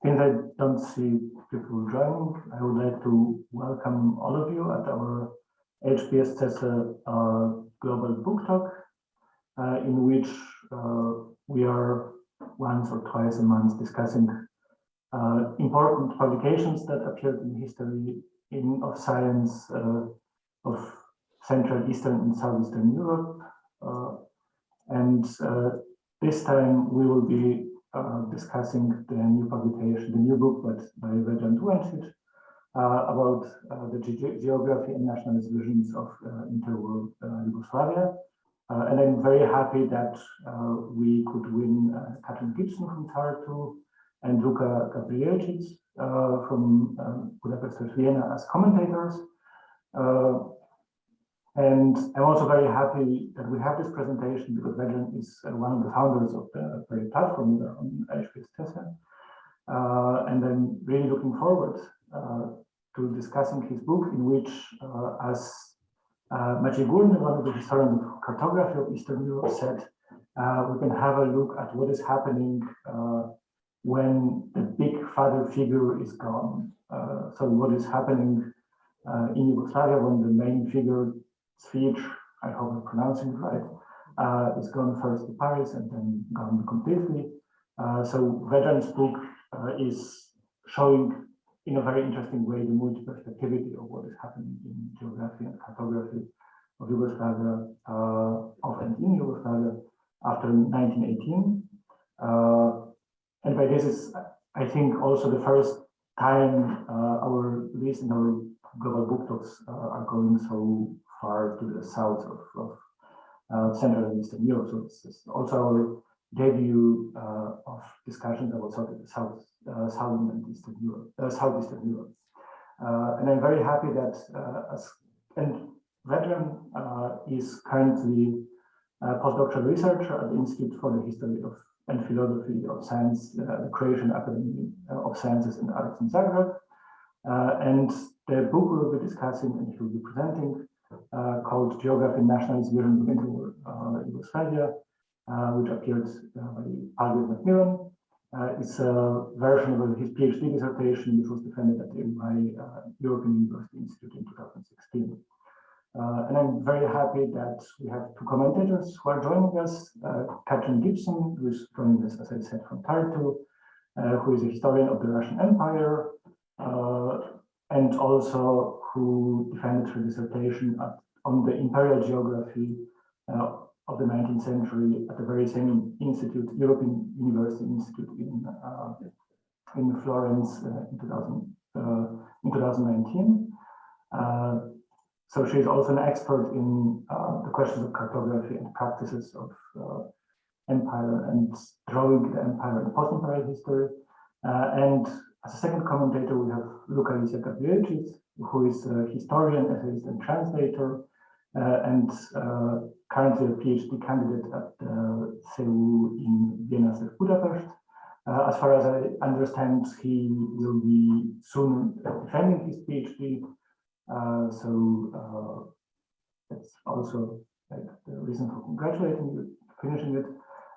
Since I don't see people joining, I would like to welcome all of you at our HPS.CESEE Global Book Talk, in which we are once or twice a month discussing important publications that appeared in history of science of Central, Eastern, and Southeastern Europe. And this time we will be discussing the new publication, the new book by Vedran Duančić about the geography and nationalist visions of interwar Yugoslavia. And I'm very happy that we could win Gibson from Tartu and Luka Gabrijelčič from Budapest/Vienna as commentators. And I'm also very happy that we have this presentation because Vedran is one of the founders of the very platform on HPS.CESEE. And I'm really looking forward to discussing his book, in which, as Maciej Górny, one of the historians of cartography of Eastern Europe, said, we can have a look at what is happening when the big father figure is gone. So what is happening in Yugoslavia when the main figure, Cvijić, I hope I'm pronouncing it right, is gone first to Paris and then gone completely. So Vedran's book is showing in a very interesting way the multi-perspectivity of what is happening in geography and cartography of Yugoslavia, of and in Yugoslavia after 1918. And by this is, I think, also the first time our list and our global book talks are going so far to the south of Central and Eastern Europe. So it's also our debut of discussions about Southern and Eastern Europe, Southeastern Europe. And I'm very happy that Vedran is currently a postdoctoral researcher at the Institute for the History of and Philosophy of Science, the Croatian Academy of Sciences and Arts in Zagreb. And the book we will be discussing and he will be presenting, called Geography and Nationalist Visions of Interwar Yugoslavia, which appeared by Palgrave Macmillan. It's a version of his PhD dissertation, which was defended at the European University Institute in 2016. And I'm very happy that we have two commentators who are joining us. Gibson, who is joining us, as I said, from Tartu, who is a historian of the Russian Empire, and also who defended her dissertation on the imperial geography of the 19th century at the very same institute, European University Institute in Florence in 2019. So she's also an expert in the questions of cartography and practices of empire and drawing the empire and post-imperial history. And as a second commentator, we have Luka Lisjak Gabrijelčič, who is a historian, essayist, and translator, and currently a PhD candidate at the CEU in Vienna/Budapest. As far as I understand, he will be soon defending his PhD. So that's also like the reason for congratulating you, finishing it.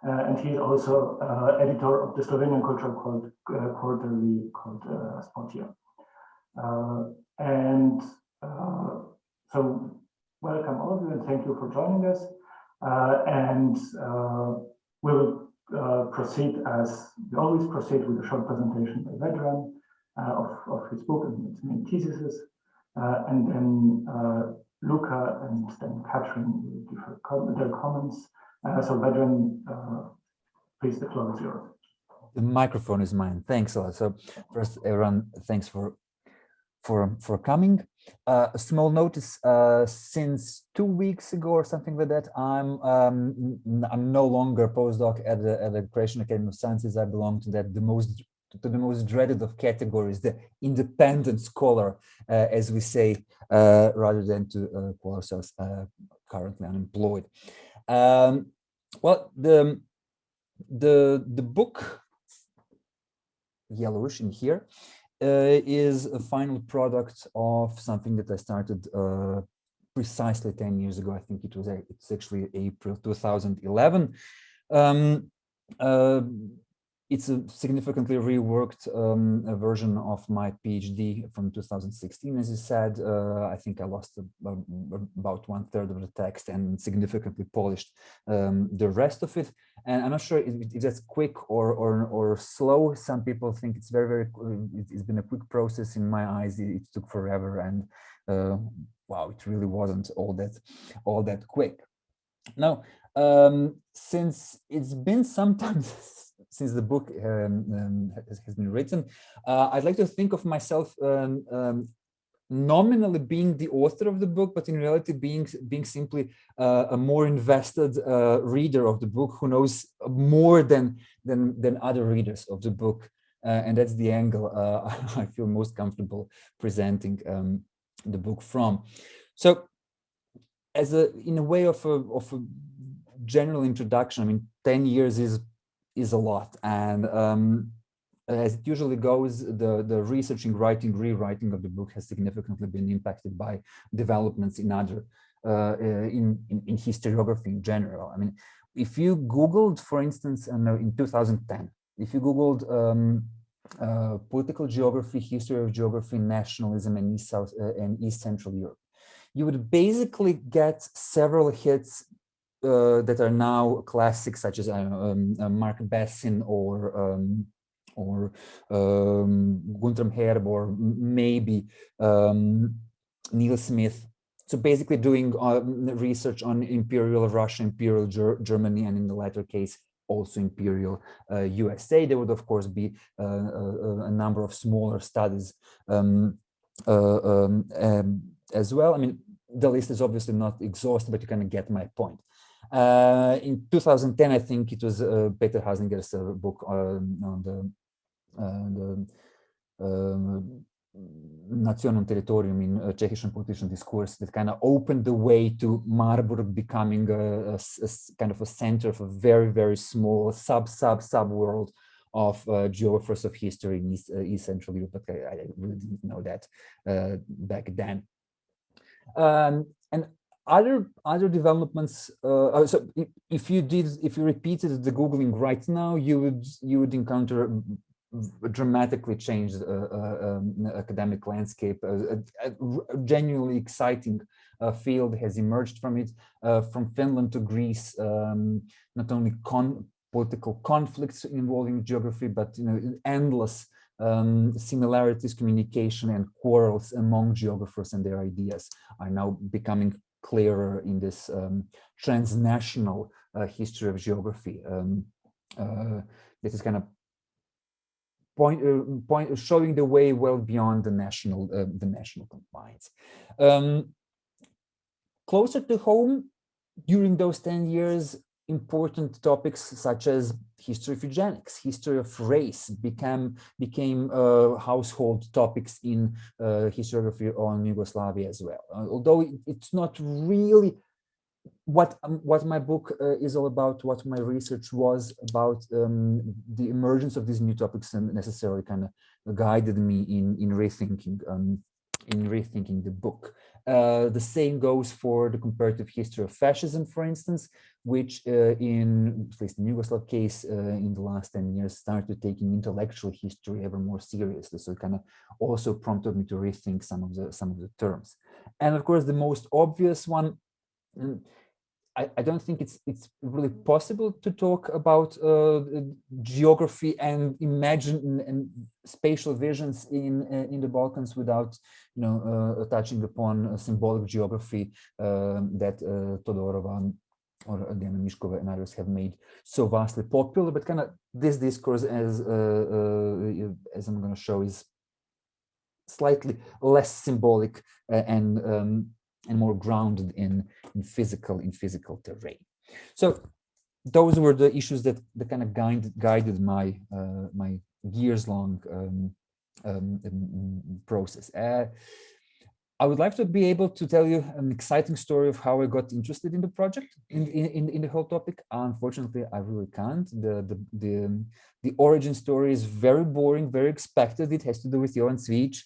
And he is also editor of the Slovenian cultural quarterly called Spotia. So welcome all of you and thank you for joining us. And we will proceed as we always proceed with a short presentation by Vedran of his book and its main theses. And then Luka and then Catherine will give their comments. So Vedran, please, the floor is yours. The microphone is mine. Thanks a lot. So first, everyone, thanks for coming. A small notice: since 2 weeks ago or something like that, I'm no longer a postdoc at the Croatian Academy of Sciences. I belong to the most dreaded of categories, the independent scholar, as we say, rather than to call ourselves currently unemployed. Well, the book, yellowish in here, is a final product of something that I started precisely 10 years ago. I think it's actually April 2011. it's a significantly reworked version of my PhD from 2016. As you said, I think I lost about 1/3 of the text and significantly polished the rest of it. And I'm not sure if that's quick or slow. Some people think it's very it's been a quick process. In my eyes, it took forever, and wow, it really wasn't all that quick. Now, since it's been some time since the book has been written, I'd like to think of myself nominally being the author of the book, but in reality being simply a more invested reader of the book who knows more than other readers of the book, and that's the angle I feel most comfortable presenting the book from. So, in a way of a general introduction, I mean, 10 years is a lot, and as it usually goes, the researching, writing, rewriting of the book has significantly been impacted by developments in other in historiography in general. I mean, if you Googled, for instance, in 2010, if you Googled political geography, history of geography, nationalism, and East Central Europe, you would basically get several hits that are now classics, such as Mark Bessin or Guntram Herb, or maybe Neil Smith. So basically doing research on Imperial Russia, Imperial Germany, and in the latter case, also Imperial USA. There would, of course, be a number of smaller studies as well. I mean, the list is obviously not exhaustive, but you kind of get my point. In 2010, I think it was Peter Hasinger's book on the Nationalnom territorium in Czechian political discourse that kind of opened the way to Marburg becoming a kind of a center of a very small sub world of geographers of history in East Central Europe. But I really didn't know that back then. And other developments. So if you repeated the Googling right now, you would encounter a dramatically changed academic landscape. A genuinely exciting field has emerged from it, from Finland to Greece. Not only political conflicts involving geography, but endless similarities, communication, and quarrels among geographers and their ideas are now becoming clearer in this transnational history of geography. This is kind of showing the way well beyond the national confines. Closer to home, during those 10 years, important topics such as history of eugenics, history of race became household topics in historiography on Yugoslavia as well. Although it's not really what my book is all about, what my research was about, the emergence of these new topics and necessarily kind of guided me in rethinking the book. The same goes for the comparative history of fascism, for instance, which at least in Yugoslav case, in the last 10 years, started taking intellectual history ever more seriously. So it kind of also prompted me to rethink some of the terms. And of course, the most obvious one, I don't think it's really possible to talk about geography and imagine and spatial visions in the Balkans without touching upon symbolic geography that Todorova or Diana Miškova and others have made so vastly popular. But kind of this discourse, as I'm going to show, is slightly less symbolic and more grounded in physical terrain. So those were the issues that kind of guided my my years-long process. I would like to be able to tell you an exciting story of how I got interested in the project, in the whole topic. Unfortunately, I really can't. The origin story is very boring, very expected. It has to do with Jovan Cvijić,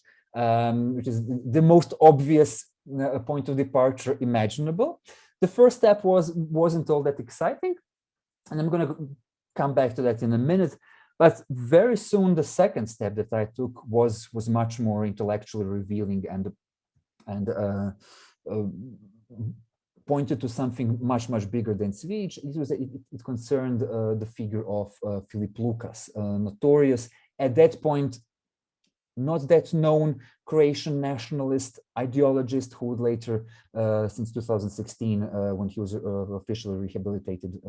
which is the most obvious a point of departure imaginable. The first step wasn't all that exciting, and I'm going to come back to that in a minute. But very soon, the second step that I took was much more intellectually revealing and pointed to something much bigger than Cvijić. It concerned the figure of Filip Lukas, notorious at that point, not that known Croatian nationalist ideologist who would later, since 2016, when he was officially rehabilitated,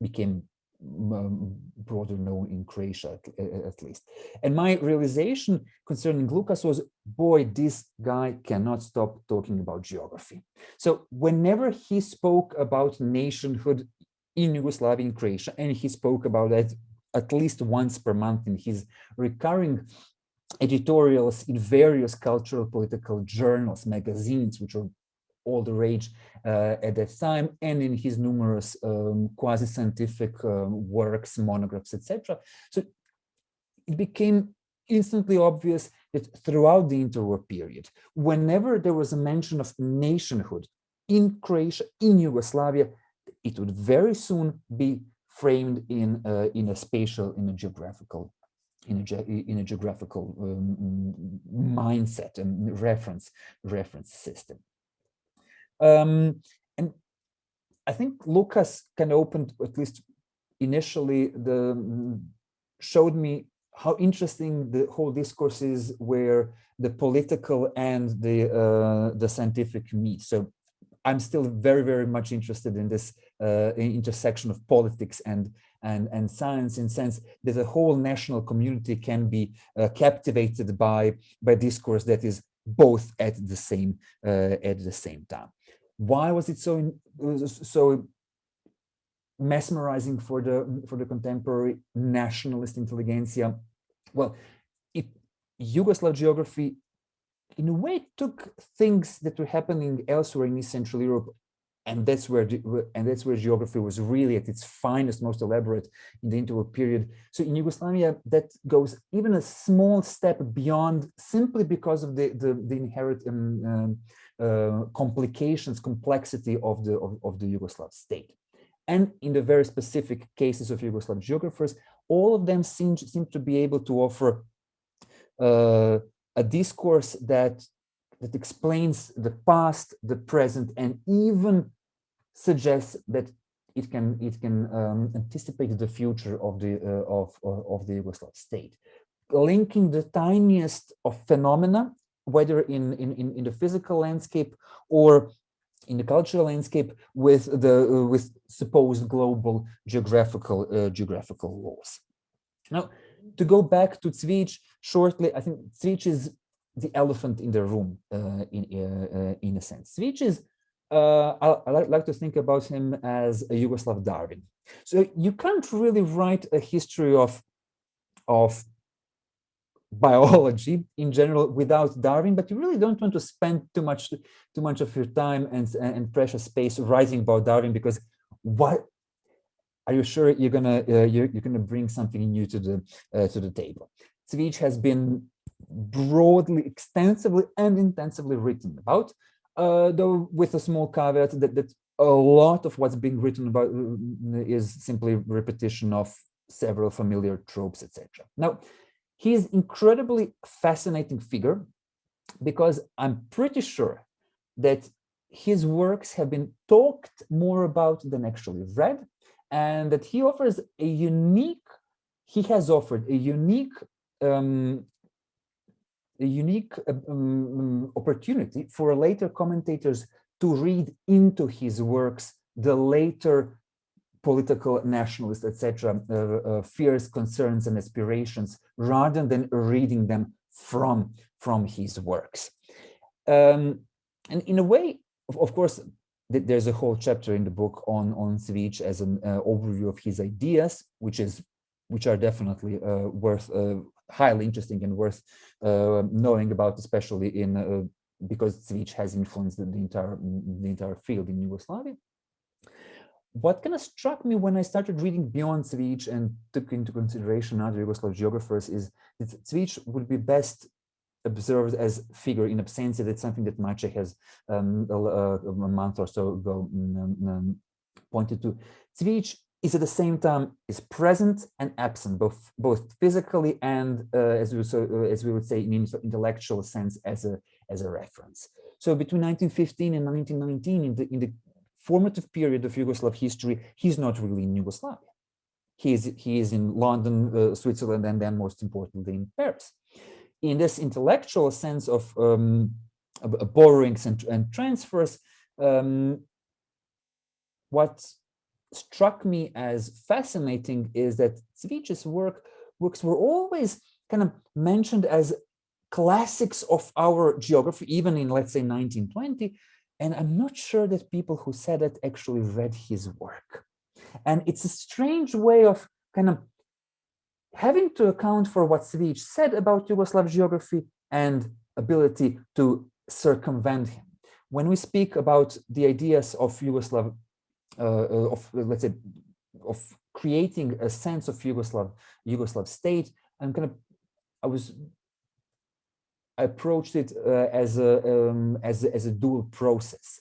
became broader known in Croatia, at least. And my realization concerning Lukas was, boy, this guy cannot stop talking about geography. So whenever he spoke about nationhood in Yugoslavia, in Croatia, and he spoke about that at least once per month in his recurring editorials in various cultural, political journals, magazines, which are all the rage at that time, and in his numerous quasi-scientific works, monographs, etc. So it became instantly obvious that throughout the interwar period, whenever there was a mention of nationhood in Croatia, in Yugoslavia, it would very soon be framed in a spatial, in a geographical mindset and reference system. And I think Lukas kind of opened, at least initially, showed me how interesting the whole discourse is, where the political and the scientific meet. So I'm still very much interested in this intersection of politics and science, in the sense that the whole national community can be captivated by discourse that is both at the same time. Why was it so mesmerizing for the contemporary nationalist intelligentsia? Well, Yugoslav geography, in a way, took things that were happening elsewhere in East Central Europe, and that's where geography was really at its finest, most elaborate in the interwar period. So in Yugoslavia, that goes even a small step beyond, simply because of the inherent complications, complexity of the Yugoslav state. And in the very specific cases of Yugoslav geographers, all of them seem to be able to offer a discourse that explains the past, the present, and even suggests that it can anticipate the future of the Yugoslav state, linking the tiniest of phenomena, whether in the physical landscape or in the cultural landscape, with supposed global geographical laws. Now, to go back to Cvijić shortly, I think Cvijić is the elephant in the room, in a sense. Cvijić is, I like to think about him as a Yugoslav Darwin. So you can't really write a history of biology in general without Darwin, but you really don't want to spend too much of your time and precious space writing about Darwin, because what are you sure you're gonna bring something new to the table? Cvijić has been broadly, extensively, and intensively written about, though with a small caveat that a lot of what's being written about is simply repetition of several familiar tropes, etc. Now, he's incredibly fascinating figure, because I'm pretty sure that his works have been talked more about than actually read, and that he offers he has offered a unique opportunity for later commentators to read into his works the later political, nationalist, etc., fears, concerns, and aspirations, rather than reading them from his works. And in a way, of course, there's a whole chapter in the book on Cvijić as an overview of his ideas, which are definitely worth highly interesting and worth knowing about, especially because Cvijić has influenced the entire field in Yugoslavia. What kind of struck me when I started reading beyond Cvijić and took into consideration other Yugoslav geographers is that Cvijić would be best observed as figure in absentia. That's something that Maciej has a month or so ago pointed to. Cvijić is at the same time is present and absent, both physically and as we would say in intellectual sense as a reference. So between 1915 and 1919, in the formative period of Yugoslav history, he's not really in Yugoslavia. He is in London, Switzerland, and then most importantly in Paris. In this intellectual sense of borrowings and transfers, what struck me as fascinating is that Cvijić's works were always kind of mentioned as classics of our geography, even in, let's say, 1920. And I'm not sure that people who said it actually read his work. And it's a strange way of kind of having to account for what Cvijić said about Yugoslav geography and ability to circumvent him. When we speak about the ideas of Yugoslav, let's say, of creating a sense of Yugoslav state, I approached it as a dual process,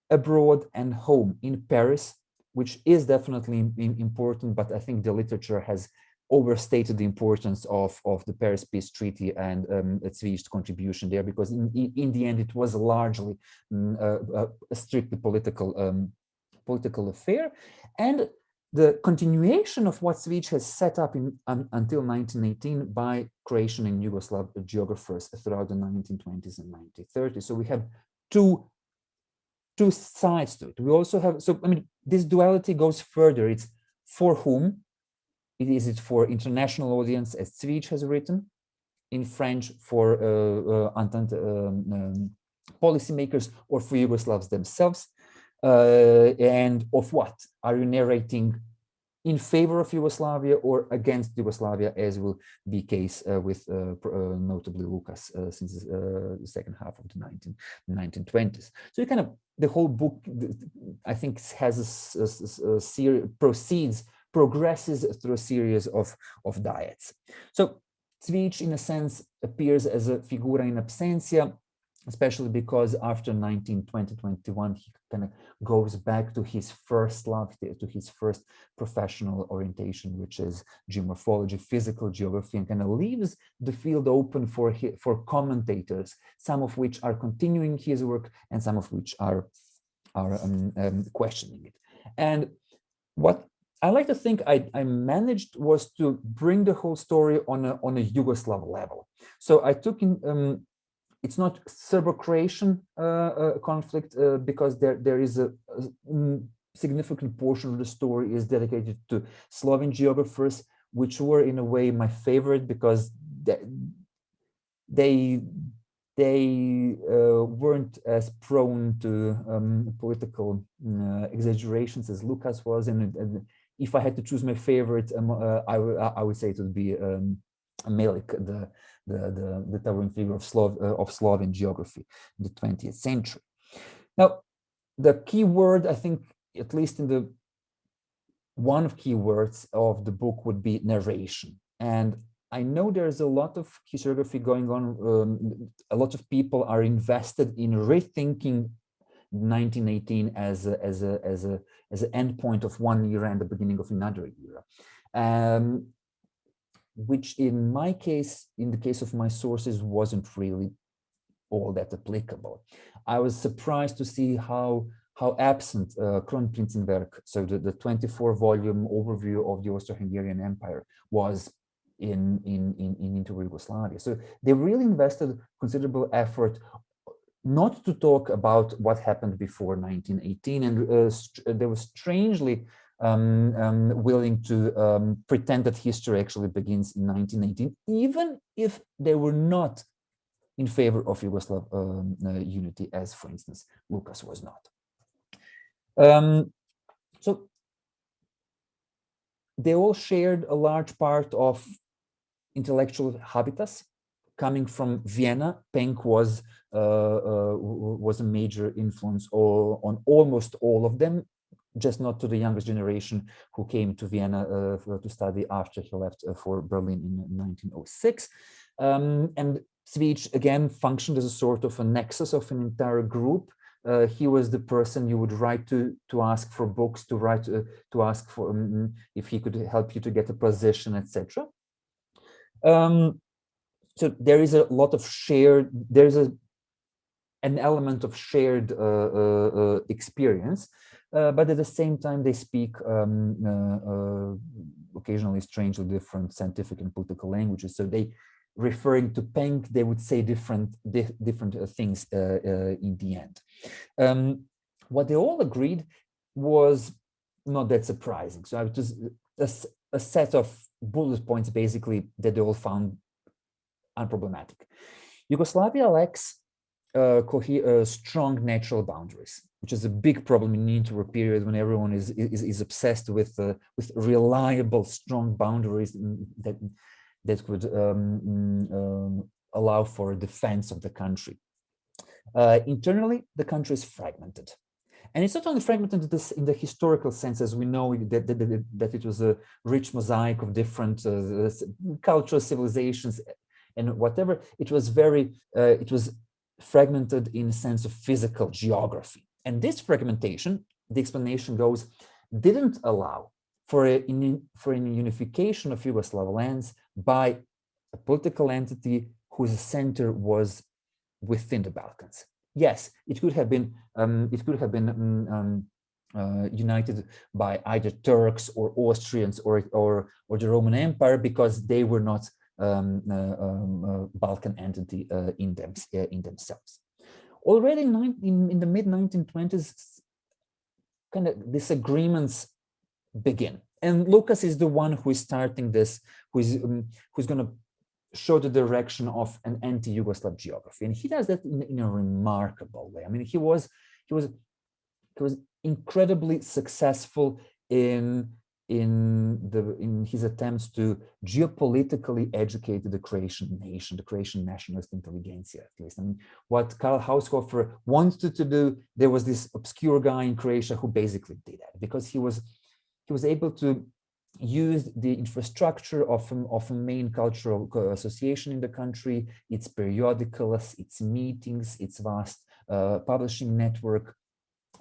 abroad and home. In Paris, which is definitely important, but I think the literature has overstated the importance of the Paris Peace Treaty and Cvijić's contribution there, because in the end it was largely a strictly political affair, and the continuation of what Cvijić has set up until 1918 by creation in Yugoslav geographers throughout the 1920s and 1930s. So we have two sides to it. We also have, so I mean, this duality goes further. It's for whom? Is it for international audience, as Cvijić has written, in French for Entente policymakers, or for Yugoslavs themselves? And of what? Are you narrating in favor of Yugoslavia or against Yugoslavia, as will be case with notably Lucas since the second half of the 1920s. So you kind of, the whole book, I think, has a series, progresses through a series of diets. So Cvijić, in a sense, appears as a figura in absentia, especially because after 1920-21, he kind of goes back to his first love, to his first professional orientation, which is geomorphology, physical geography, and kind of leaves the field open for commentators, some of which are continuing his work and some of which are questioning it. And what I like to think I managed was to bring the whole story on a Yugoslav level. So I took in, it's not Serbo-Croatian conflict because there is a significant portion of the story is dedicated to Slovene geographers, which were in a way my favorite because they weren't as prone to political exaggerations as Lucas was, and if I had to choose my favorite, I would say it would be Melik, the towering figure of Slovene geography in the 20th century. Now, the key word, I think, at least in the one of key words of the book would be narration. And I know there's a lot of historiography going on. A lot of people are invested in rethinking 1918 as an endpoint of one era and the beginning of another era, which in my case, in the case of my sources, wasn't really all that applicable. I was surprised to see how absent Kronprinzenwerk, so the 24-volume overview of the Austro-Hungarian Empire, was in Interwar Yugoslavia. So they really invested considerable effort not to talk about what happened before 1918, and they were strangely willing to pretend that history actually begins in 1918, even if they were not in favor of Yugoslav unity, as, for instance, Lucas was not. So they all shared a large part of intellectual habitus. Coming from Vienna, Penck was a major influence on almost all of them, just not to the youngest generation who came to Vienna to study after he left for Berlin in 1906. And Cvijić again functioned as a sort of a nexus of an entire group, he was the person you would write to ask for books, to ask for if he could help you to get a position, etc. So there is a lot of shared, there's an element of shared experience, but at the same time they speak occasionally strangely different scientific and political languages. So they, referring to Penck, they would say different things in the end. What they all agreed was not that surprising. So it was a set of bullet points basically that they all found unproblematic. Yugoslavia lacks strong natural boundaries, which is a big problem in the interwar period when everyone is obsessed with reliable, strong boundaries that could allow for a defense of the country. Internally, the country is fragmented. And it's not only fragmented in the historical sense, as we know that it was a rich mosaic of different cultural civilizations and whatever. It was fragmented in a sense of physical geography. And this fragmentation, the explanation goes, didn't allow for a unification of Yugoslav lands by a political entity whose center was within the Balkans. Yes, it could have been united by either Turks or Austrians or the Roman Empire, because they were not Balkan entity in themselves. Already in the mid 1920s, kind of disagreements begin, and Lucas is the one who is starting this, who's going to show the direction of an anti-Yugoslav geography, and he does that in a remarkable way. I mean, he was incredibly successful in his attempts to geopolitically educate the Croatian nation, the Croatian nationalist intelligentsia, at least. I mean, what Karl Haushofer wanted to do, there was this obscure guy in Croatia who basically did that, because he was able to use the infrastructure of a main cultural association in the country, its periodicals, its meetings, its vast publishing network,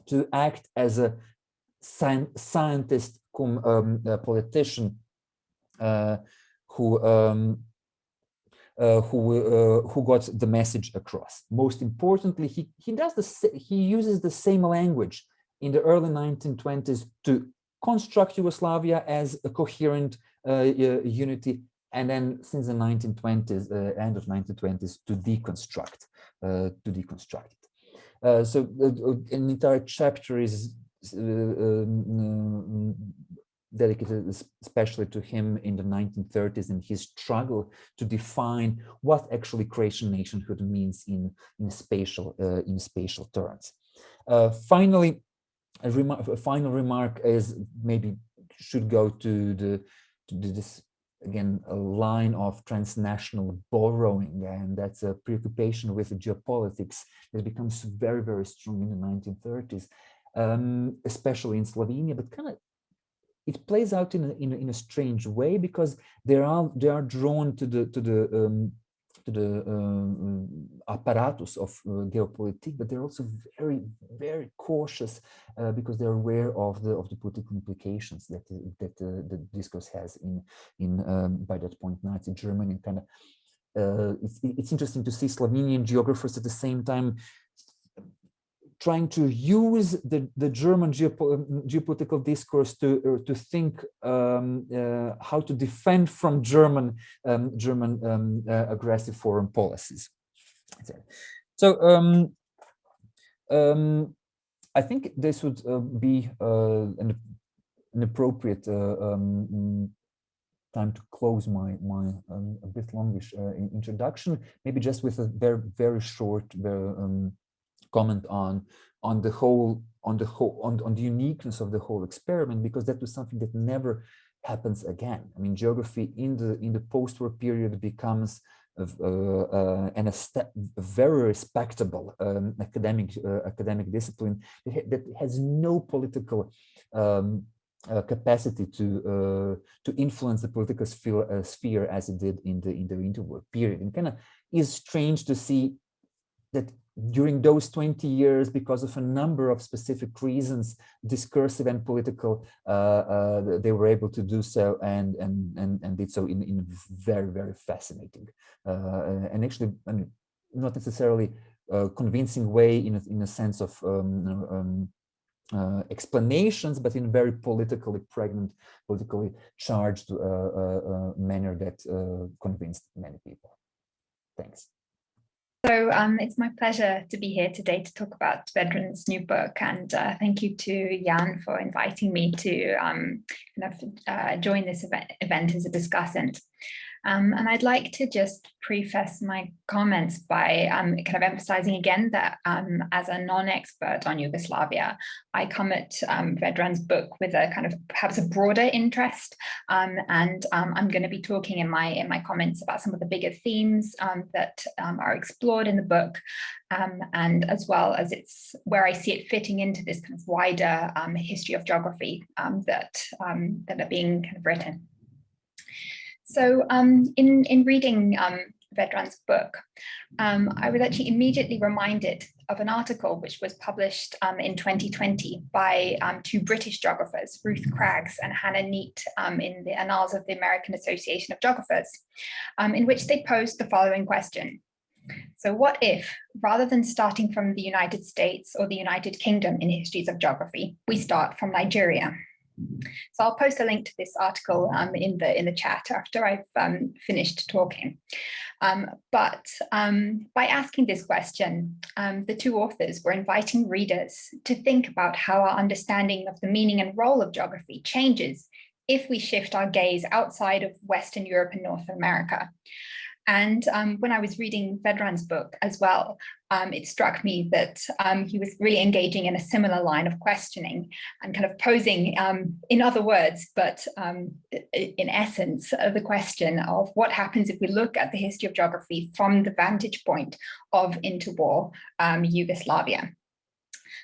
to act as a scientist cum politician who got the message across. Most importantly, he uses the same language in the early 1920s to construct Yugoslavia as a coherent unity, and then since the 1920s, end of 1920s, to deconstruct it. So an entire chapter is dedicated especially to him in the 1930s and his struggle to define what actually Croatian nationhood means in spatial terms. Finally, a final remark is maybe should go to this again, a line of transnational borrowing, and that's a preoccupation with geopolitics that becomes very, very strong in the 1930s, especially in Slovenia, but kind of it plays out in a strange way, because they are drawn to the apparatus of geopolitics, but they're also very, very cautious because they're aware of the political implications that the discourse has in by that point Nazi Germany. And kind of it's interesting to see Slovenian geographers at the same time trying to use the German geopolitical discourse to think how to defend from German aggressive foreign policies. So I think this would be an appropriate time to close my a bit longish introduction, maybe just with a very, very short comment on the uniqueness of the whole experiment, because that was something that never happens again. I mean, geography in the post-war period becomes a very respectable academic discipline that has no political capacity to influence the political sphere as it did in the interwar period, and kind of is strange to see that during those 20 years, because of a number of specific reasons, discursive and political, they were able to do so and did so in a very, very fascinating and actually, I mean, not necessarily convincing way in a sense of explanations, but in a very politically pregnant, politically charged manner that convinced many people. Thanks. So it's my pleasure to be here today to talk about Vedran's new book, and thank you to Jan for inviting me to join this event as a discussant. And I'd like to just preface my comments by kind of emphasizing again that as a non-expert on Yugoslavia, I come at Vedran's book with a kind of perhaps a broader interest, and I'm going to be talking in my comments about some of the bigger themes that are explored in the book, and as well as it's where I see it fitting into this kind of wider history of geography that are being kind of written. So in reading Vedran's book, I was actually immediately reminded of an article which was published in 2020 by two British geographers, Ruth Craggs and Hannah Neate, in the Annals of the American Association of Geographers, in which they posed the following question. So what if, rather than starting from the United States or the United Kingdom in histories of geography, we start from Nigeria? So I'll post a link to this article in the chat after I've finished talking. But by asking this question, the two authors were inviting readers to think about how our understanding of the meaning and role of geography changes if we shift our gaze outside of Western Europe and North America. And when I was reading Vedran's book as well, it struck me that he was really engaging in a similar line of questioning and kind of posing, in other words, but in essence, the question of what happens if we look at the history of geography from the vantage point of interwar Yugoslavia.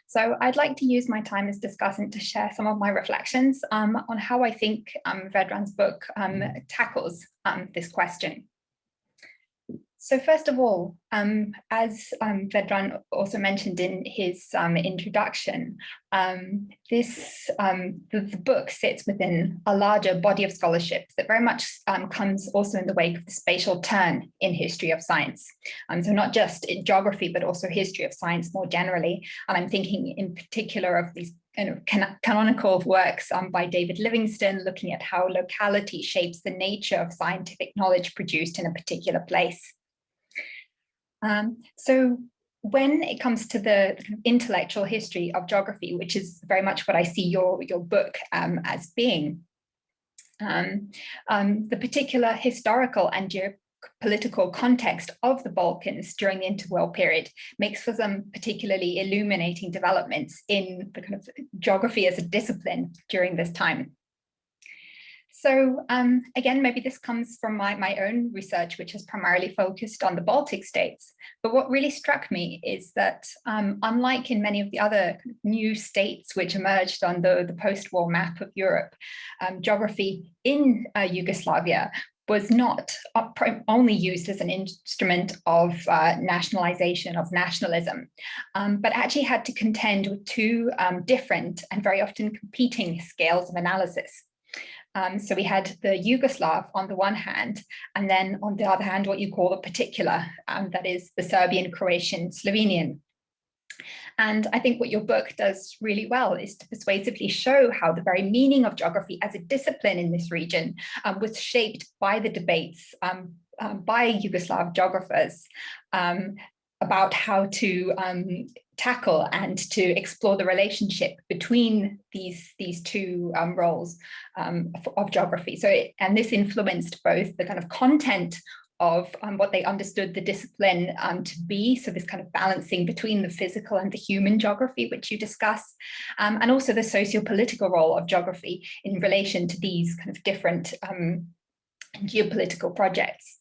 So I'd like to use my time as discussant to share some of my reflections on how I think Vedran's book tackles this question. So first of all, as Vedran also mentioned in his introduction, the book sits within a larger body of scholarship that very much comes also in the wake of the spatial turn in history of science. So not just in geography, but also history of science more generally. And I'm thinking in particular of these canonical works by David Livingstone, looking at how locality shapes the nature of scientific knowledge produced in a particular place. So when it comes to the intellectual history of geography, which is very much what I see your book as being, the particular historical and geopolitical context of the Balkans during the interwar period makes for some particularly illuminating developments in the kind of geography as a discipline during this time. So again, maybe this comes from my own research, which has primarily focused on the Baltic states. But what really struck me is that unlike in many of the other new states which emerged on the post-war map of Europe, geography in Yugoslavia was not only used as an instrument of nationalization, of nationalism, but actually had to contend with two different and very often competing scales of analysis. So we had the Yugoslav on the one hand, and then on the other hand, what you call the particular, that is the Serbian, Croatian, Slovenian. And I think what your book does really well is to persuasively show how the very meaning of geography as a discipline in this region was shaped by the debates by Yugoslav geographers about how to tackle and to explore the relationship between these two roles of geography. So, and this influenced both the kind of content of what they understood the discipline to be, so this kind of balancing between the physical and the human geography, which you discuss, and also the socio-political role of geography in relation to these kind of different geopolitical projects.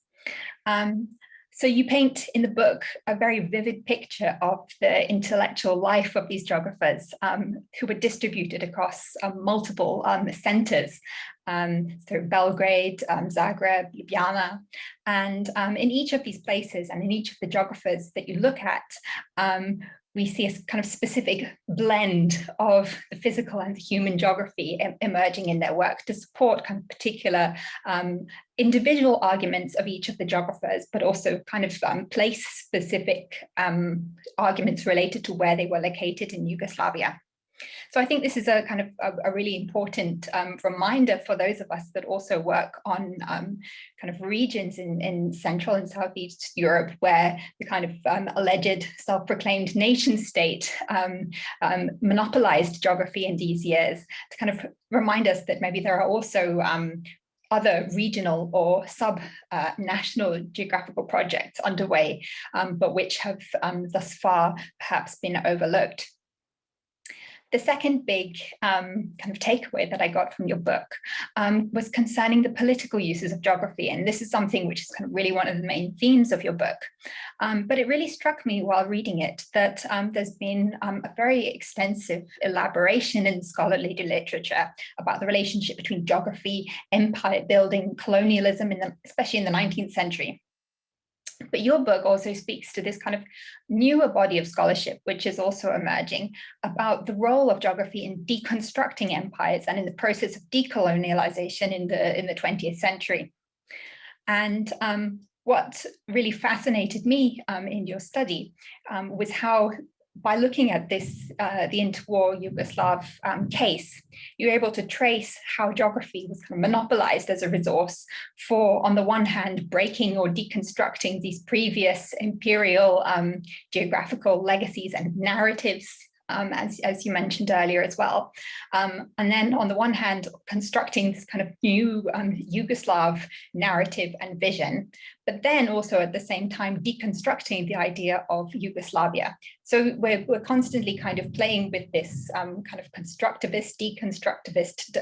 So you paint in the book a very vivid picture of the intellectual life of these geographers who were distributed across multiple centers so Belgrade, Zagreb, Ljubljana. And in each of these places and in each of the geographers that you look at, we see a kind of specific blend of the physical and the human geography emerging in their work to support kind of particular individual arguments of each of the geographers, but also kind of place-specific arguments related to where they were located in Yugoslavia. So I think this is a kind of a really important reminder for those of us that also work on kind of regions in Central and Southeast Europe, where the kind of alleged self-proclaimed nation state monopolized geography in these years, to kind of remind us that maybe there are also other regional or sub-national geographical projects underway, but which have thus far perhaps been overlooked. The second big kind of takeaway that I got from your book was concerning the political uses of geography. And this is something which is kind of really one of the main themes of your book. But it really struck me while reading it that there's been a very extensive elaboration in scholarly literature about the relationship between geography, empire building, colonialism, especially in the 19th century. But your book also speaks to this kind of newer body of scholarship, which is also emerging, about the role of geography in deconstructing empires and in the process of decolonialization in the 20th century. And what really fascinated me in your study was how, by looking at this, the interwar Yugoslav case, you're able to trace how geography was kind of monopolized as a resource for, on the one hand, breaking or deconstructing these previous imperial geographical legacies and narratives, as you mentioned earlier as well. And then on the one hand, constructing this kind of new Yugoslav narrative and vision, but then also at the same time deconstructing the idea of Yugoslavia. So we're constantly kind of playing with this kind of constructivist, deconstructivist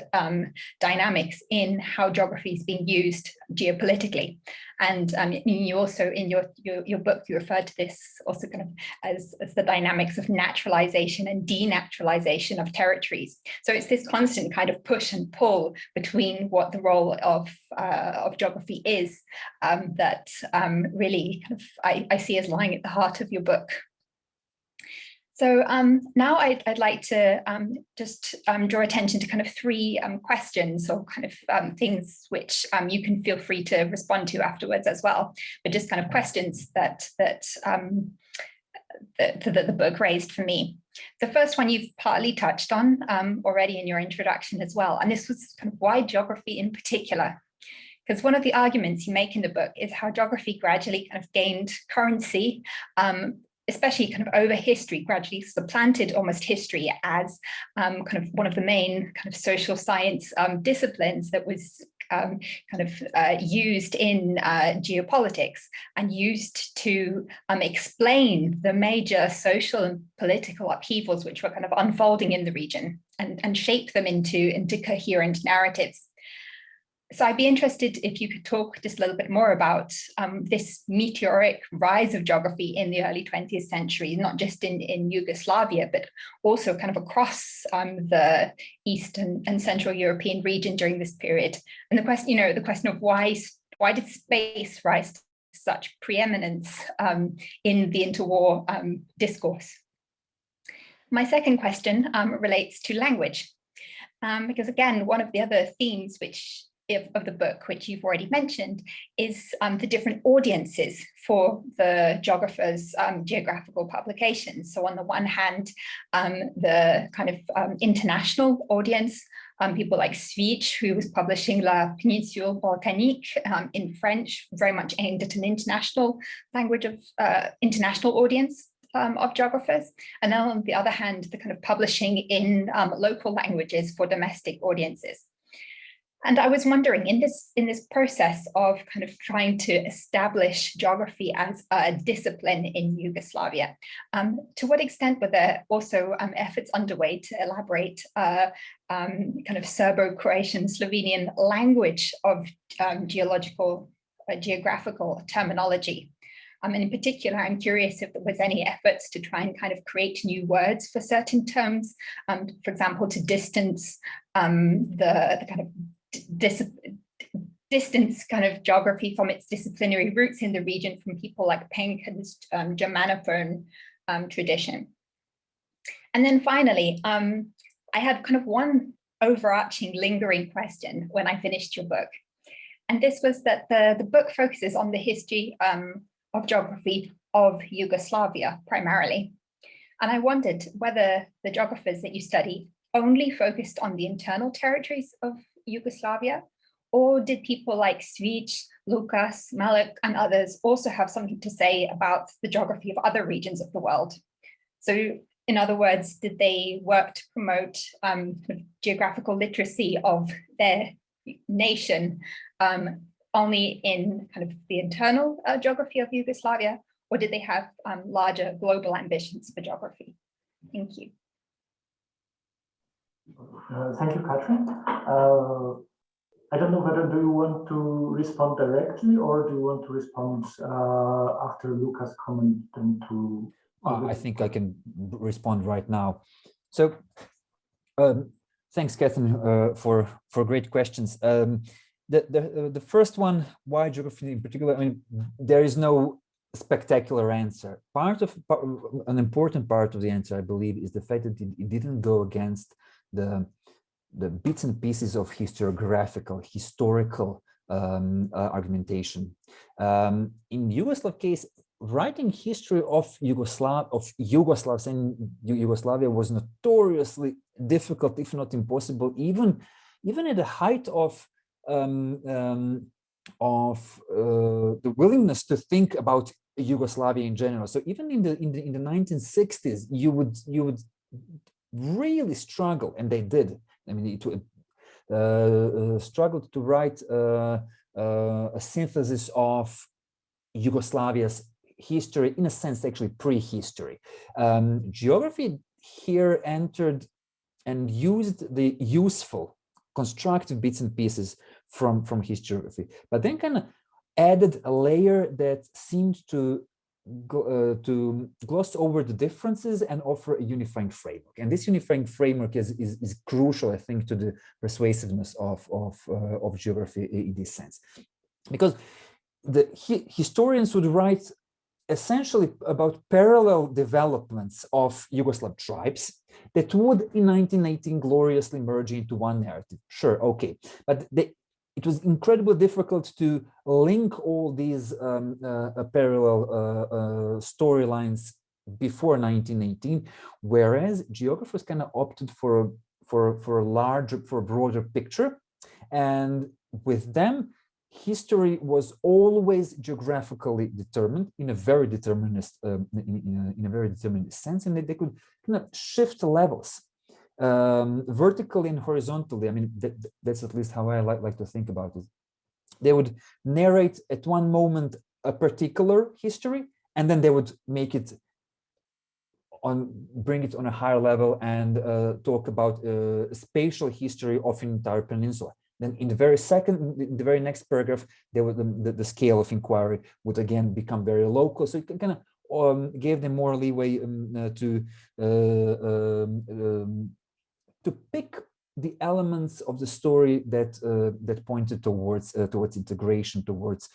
dynamics in how geography is being used geopolitically. And you also, in your book, you referred to this also kind of as the dynamics of naturalization and denaturalization of territories. So it's this constant kind of push and pull between what the role of geography is that really kind of I see as lying at the heart of your book. So now I'd like to just draw attention to kind of three questions or kind of things which you can feel free to respond to afterwards as well, but just kind of questions that the book raised for me. The first one you've partly touched on already in your introduction as well, and this was kind of why geography in particular. Because one of the arguments you make in the book is how geography gradually kind of gained currency, especially kind of over history, gradually supplanted almost history as kind of one of the main kind of social science disciplines that was kind of used in geopolitics and used to explain the major social and political upheavals which were kind of unfolding in the region and shape them into coherent narratives. So I'd be interested if you could talk just a little bit more about this meteoric rise of geography in the early 20th century, not just in Yugoslavia, but also kind of across the Eastern and Central European region during this period. And the question of why did space rise to such preeminence in the interwar discourse? My second question relates to language, because again, one of the other themes of the book, which you've already mentioned, is the different audiences for the geographers' geographical publications. So on the one hand, the kind of international audience, people like Svić, who was publishing La Péninsule Balkanique in French, very much aimed at an international language of international audience of geographers. And then on the other hand, the kind of publishing in local languages for domestic audiences. And I was wondering, in this process of kind of trying to establish geography as a discipline in Yugoslavia, to what extent were there also efforts underway to elaborate kind of Serbo-Croatian Slovenian language of geographical terminology? And in particular, I'm curious if there was any efforts to try and kind of create new words for certain terms, for example, to distance the kind of distance kind of geography from its disciplinary roots in the region from people like Penck's Germanophone tradition. And then finally, I had kind of one overarching lingering question when I finished your book. And this was that the book focuses on the history of geography of Yugoslavia primarily. And I wondered whether the geographers that you study only focused on the internal territories of Yugoslavia, or did people like Svić, Lukas, Malik, and others also have something to say about the geography of other regions of the world? So in other words, did they work to promote geographical literacy of their nation only in kind of the internal geography of Yugoslavia, or did they have larger global ambitions for geography? Thank you. Thank you, Katrin. I don't know whether do you want to respond directly or do you want to respond after Luka's comment then to... I think I can respond right now. So thanks, Catherine, for great questions. The first one, why geography in particular? I mean, there is no spectacular answer. An important part of the answer, I believe, is the fact that it didn't go against the bits and pieces of historical argumentation. In Yugoslav case, writing history of Yugoslavs and Yugoslavia was notoriously difficult, if not impossible, even at the height of the willingness to think about Yugoslavia in general. So even in the 1960s, you would really struggle, and they did. I mean, struggled to write a synthesis of Yugoslavia's history, in a sense, actually prehistory. Geography here entered and used the useful, constructive bits and pieces from historiography, but then kind of added a layer that seemed to gloss over the differences and offer a unifying framework. And this unifying framework is crucial, I think, to the persuasiveness of geography in this sense, because the historians would write essentially about parallel developments of Yugoslav tribes that would in 1918 gloriously merge into one narrative. Sure, okay, but it was incredibly difficult to link all these parallel storylines before 1918, whereas geographers kind of opted for a broader picture, and with them, history was always geographically determined in a very determinist sense, and they could kind of shift levels vertically and horizontally. I mean, that's at least how I like to think about it. They would narrate at one moment a particular history, and then they would bring it on a higher level and talk about spatial history of an entire peninsula. Then in the very next paragraph, the scale of inquiry would again become very local. So it kind of gave them more leeway to pick the elements of the story that pointed towards integration, towards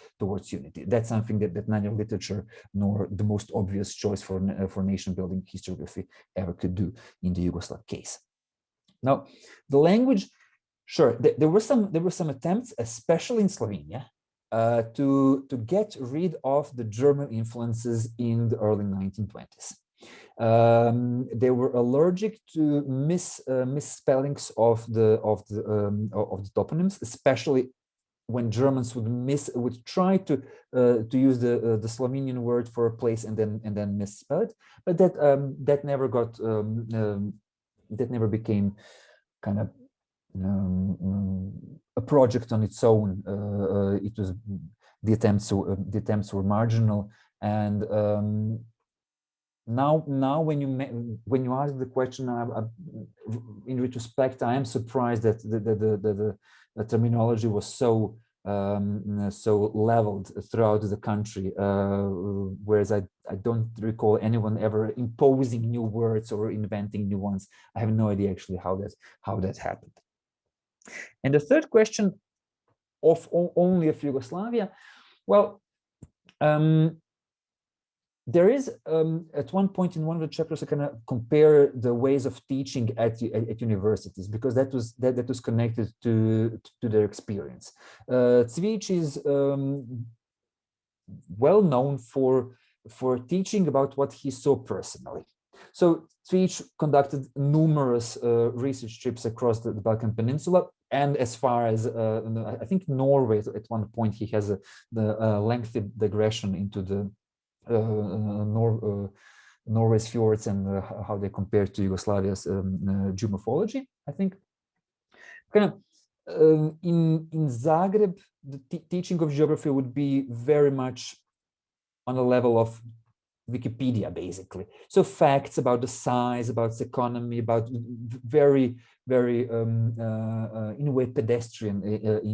unity. That's something that neither literature nor the most obvious choice for nation building historiography ever could do in the Yugoslav case. Now, the language. Sure, there were some attempts, especially in Slovenia, to get rid of the German influences in the early 1920s. They were allergic to misspellings of the toponyms, especially when Germans would try to use the Slovenian word for a place and then misspell it, but that never became kind of a project on its own. It was the attempts were marginal, and now when you ask the question, in retrospect, I am surprised that the terminology was so leveled throughout the country, whereas I don't recall anyone ever imposing new words or inventing new ones. I have no idea actually how that happened. And the third question only of Yugoslavia, well, there is at one point in one of the chapters I kind of compare the ways of teaching at universities, because that was connected to their experience. Cvijić is well known for teaching about what he saw personally. So Cvijić conducted numerous research trips across the Balkan Peninsula, and as far as I think Norway. At one point he has the lengthy digression into the Norway's fjords and how they compare to Yugoslavia's geomorphology, I think. Kind of in Zagreb, the teaching of geography would be very much on the level of Wikipedia, basically. So facts about the size, about the economy, about very, very in a way pedestrian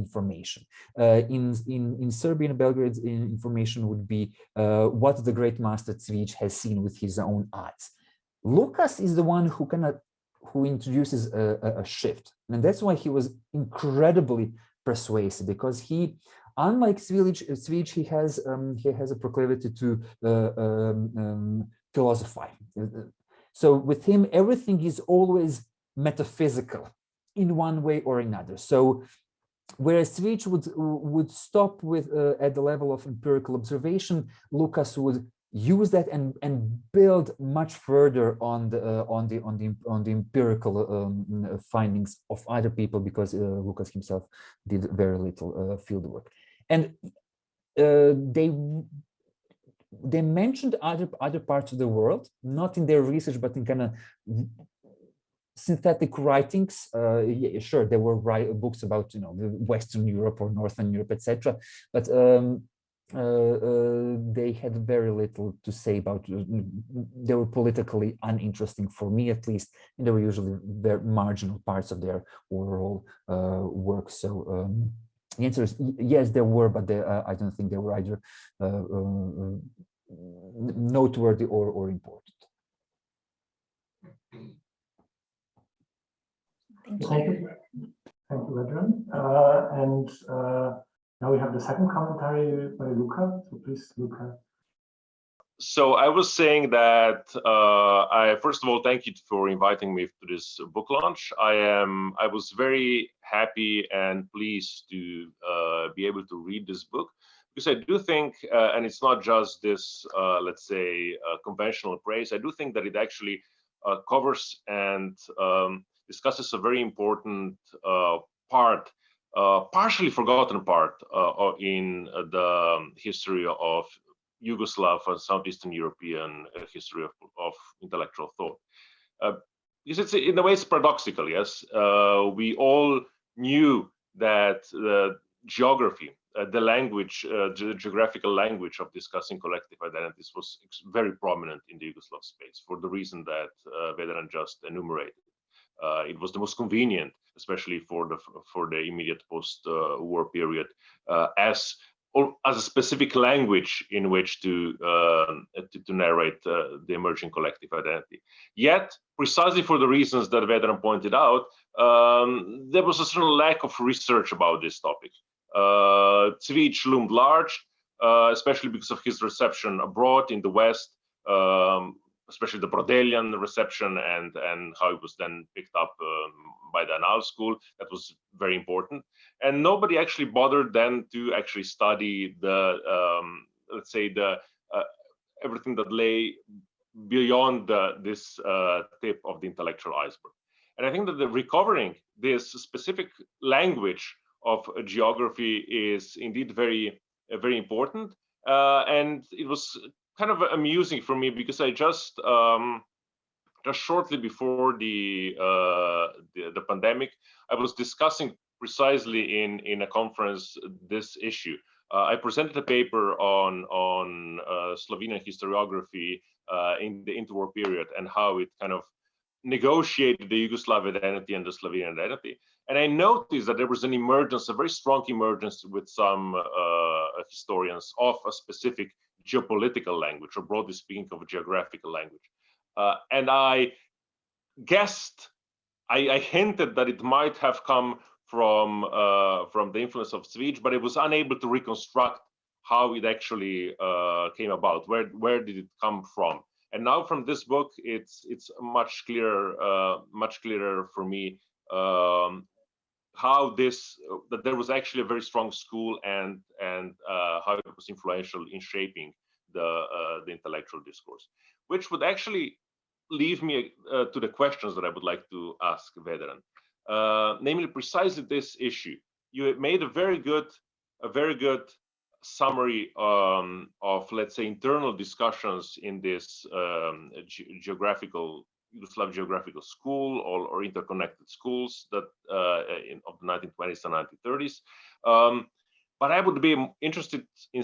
information. In Serbia and Belgrade, information would be what the great master Cvijić has seen with his own eyes. Lukas is the one who introduces a shift, and that's why he was incredibly persuasive, because he, unlike Cvijić, he has a proclivity to philosophize. So with him, everything is always metaphysical in one way or another. So whereas Cvijić would stop with at the level of empirical observation, Lukas would use that and build much further on the empirical findings of other people, because Lukas himself did very little field work. And they mentioned other parts of the world, not in their research, but in kind of synthetic writings. Yeah, sure, there were books about the Western Europe or Northern Europe, etc. But they had very little to say about. They were politically uninteresting for me, at least, and they were usually very marginal parts of their overall work. So. The answer is yes, there were, but I don't think they were either noteworthy or important. Thank you. Thank you, Vedran. And now we have the second commentary by Luka. So please, Luka. So I was saying that I first of all thank you for inviting me to this book launch. I was very happy and pleased to be able to read this book, because I do think, and it's not just this, let's say, conventional praise. I do think that it actually covers and discusses a very important part, partially forgotten part in the history of Yugoslav and Southeastern European history of intellectual thought. Because it's, in a way, it's paradoxical, yes. We all knew that geography, the language, the geographical language of discussing collective identities was very prominent in the Yugoslav space for the reason that Vedran just enumerated. It was the most convenient, especially for the immediate post-war period, as a specific language in which to narrate the emerging collective identity. Yet, precisely for the reasons that Vedran pointed out, there was a certain lack of research about this topic. Cvijić loomed large, especially because of his reception abroad in the West, especially the Brodelian reception and how it was then picked up by the Annales School. That was very important. And nobody actually bothered then to actually study the, let's say, the everything that lay beyond this tip of the intellectual iceberg. And I think that recovering this specific language of geography is indeed very, very important. And it was kind of amusing for me, because I just shortly before the pandemic, I was discussing precisely in a conference this issue. I presented a paper on Slovenian historiography in the interwar period and how it kind of negotiated the Yugoslav identity and the Slovenian identity. And I noticed that there was an emergence, a very strong emergence with some historians of a specific geopolitical language, or broadly speaking, of a geographical language. And I guessed, I hinted that it might have come from the influence of Cvic, but it was unable to reconstruct how it actually came about. Where did it come from? And now from this book, it's much clearer for me how that there was actually a very strong school and how it was influential in shaping the intellectual discourse, which would actually leave me to the questions that I would like to ask Vedran, namely precisely this issue. You made a very good summary of, let's say, internal discussions in this Yugoslav geographical school or interconnected schools that of the 1920s and 1930s. But I would be interested in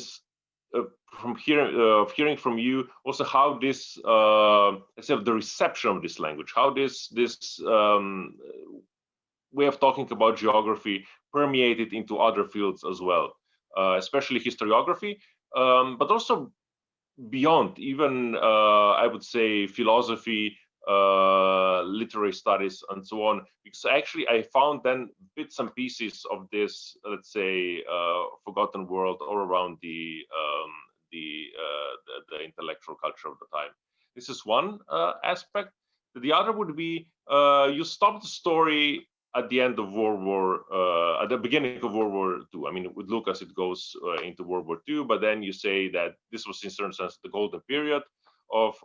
hearing from you also how this, let's say, the reception of this language, how this way of talking about geography permeated into other fields as well, especially historiography, but also beyond, even I would say philosophy, literary studies, and so on. Because actually I found then bits and pieces of this, let's say, forgotten world all around the intellectual culture of the time. This is one aspect. The other would be you stopped the story at the end of World War, at the beginning of World War II. I mean, with Lucas, it goes into World War II, but then you say that this was in certain sense the golden period of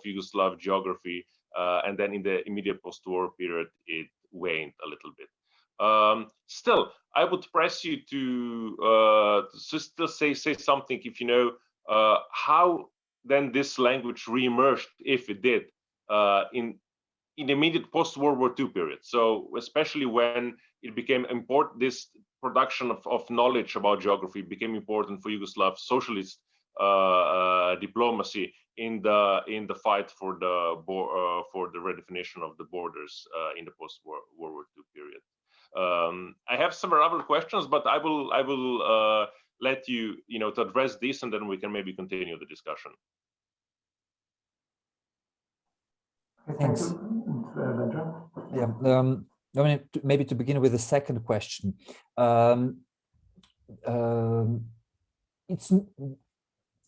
Yugoslav geography, and then in the immediate post-war period, it waned a little bit. Still, I would press you to still say something, if you know how then this language reemerged, if it did, in the immediate post-World War II period. So especially when it became important, this production of knowledge about geography became important for Yugoslav socialist diplomacy in the fight for the redefinition of the borders in the post-World War II period. I have several other questions, but I will let you to address this, and then we can maybe continue the discussion. Thanks. Yeah, I mean, maybe to begin with the second question. It's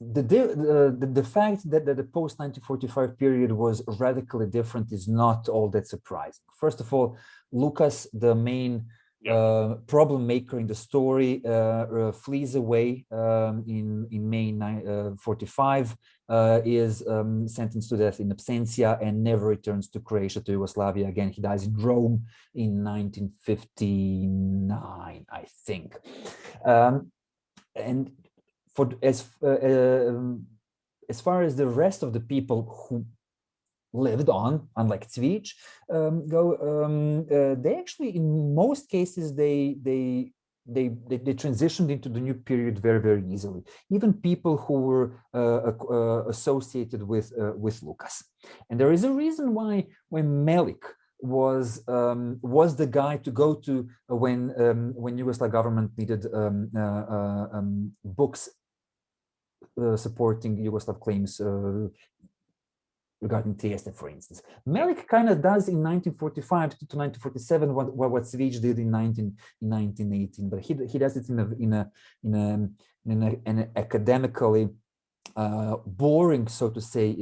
the fact that the post-1945 period was radically different is not all that surprising. First of all, Lucas, the main problem maker in the story, flees away in May 1945, is sentenced to death in absentia and never returns to Croatia, to Yugoslavia again. He dies in Rome in 1959, I think. And as far as the rest of the people who lived on, unlike Cvic, they actually, in most cases, they transitioned into the new period very, very easily. Even people who were associated with Lucas. And there is a reason why when Melik was the guy to go to when Yugoslav government needed books supporting Yugoslav claims regarding Trieste, for instance. Melik kind of does in 1945 to 1947 what Cvic did in 1918, but he does it in an academically boring, so to say,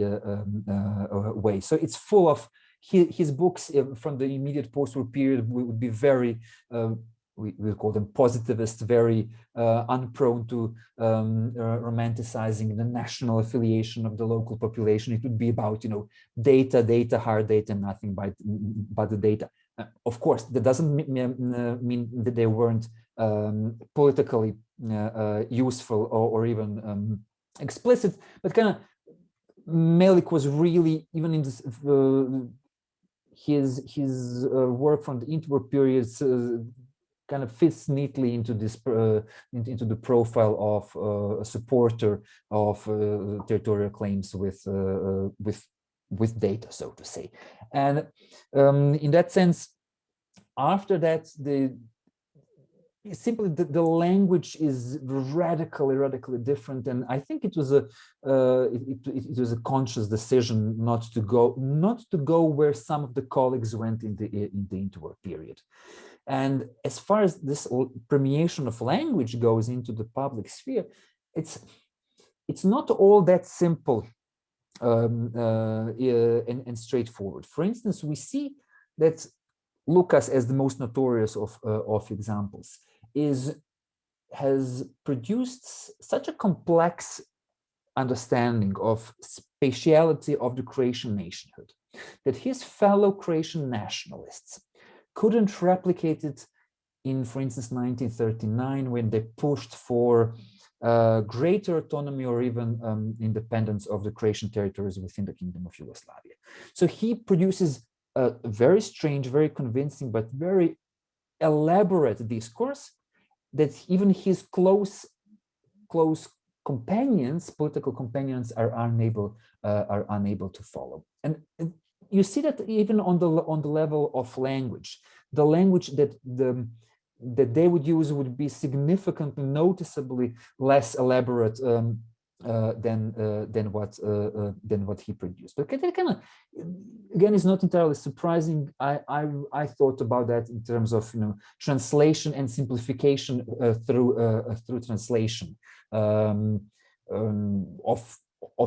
way. So it's full of his books from the immediate post-war period would be very we call them positivist, very unprone to romanticizing the national affiliation of the local population. It would be about, data, hard data, nothing but the data. Of course, that doesn't mean that they weren't politically useful or even explicit, but kind of Melik was really, even in this, his work from the interwar periods kind of fits neatly into this into the profile of a supporter of territorial claims with data, so to say. And in that sense, after that, simply the language is radically different, and I think it was a it was a conscious decision not to go where some of the colleagues went in the interwar period. And as far as this permeation of language goes into the public sphere, it's not all that simple and straightforward. For instance, we see that Lukas, as the most notorious of examples, has produced such a complex understanding of spatiality of the Croatian nationhood that his fellow Croatian nationalists couldn't replicate it in, for instance, 1939, when they pushed for greater autonomy or even independence of the Croatian territories within the Kingdom of Yugoslavia. So he produces a very strange, very convincing, but very elaborate discourse that even his close companions, political companions, are unable to follow. And you see that even on the level of language, the language that they would use would be significantly, noticeably less elaborate than what he produced. Okay, that kind of, again, is not entirely surprising. I thought about that in terms of translation and simplification through translation of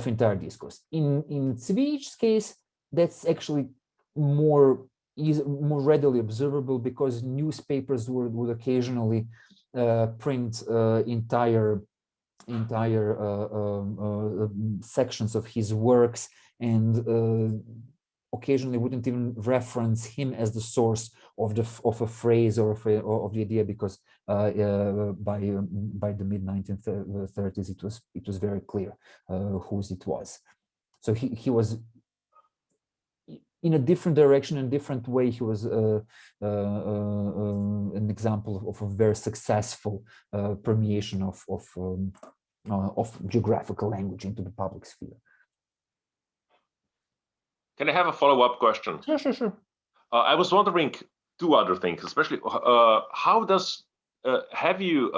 entire discourse. In Cvijic's case, that's actually more readily observable, because newspapers would occasionally print entire sections of his works, and occasionally wouldn't even reference him as the source of a phrase or of the idea, because by the mid-1930s it was very clear whose it was. So he was in a different direction, in a different way. He was an example of a very successful permeation of geographical language into the public sphere. Can I have a follow-up question? Sure. I was wondering two other things, especially how does have you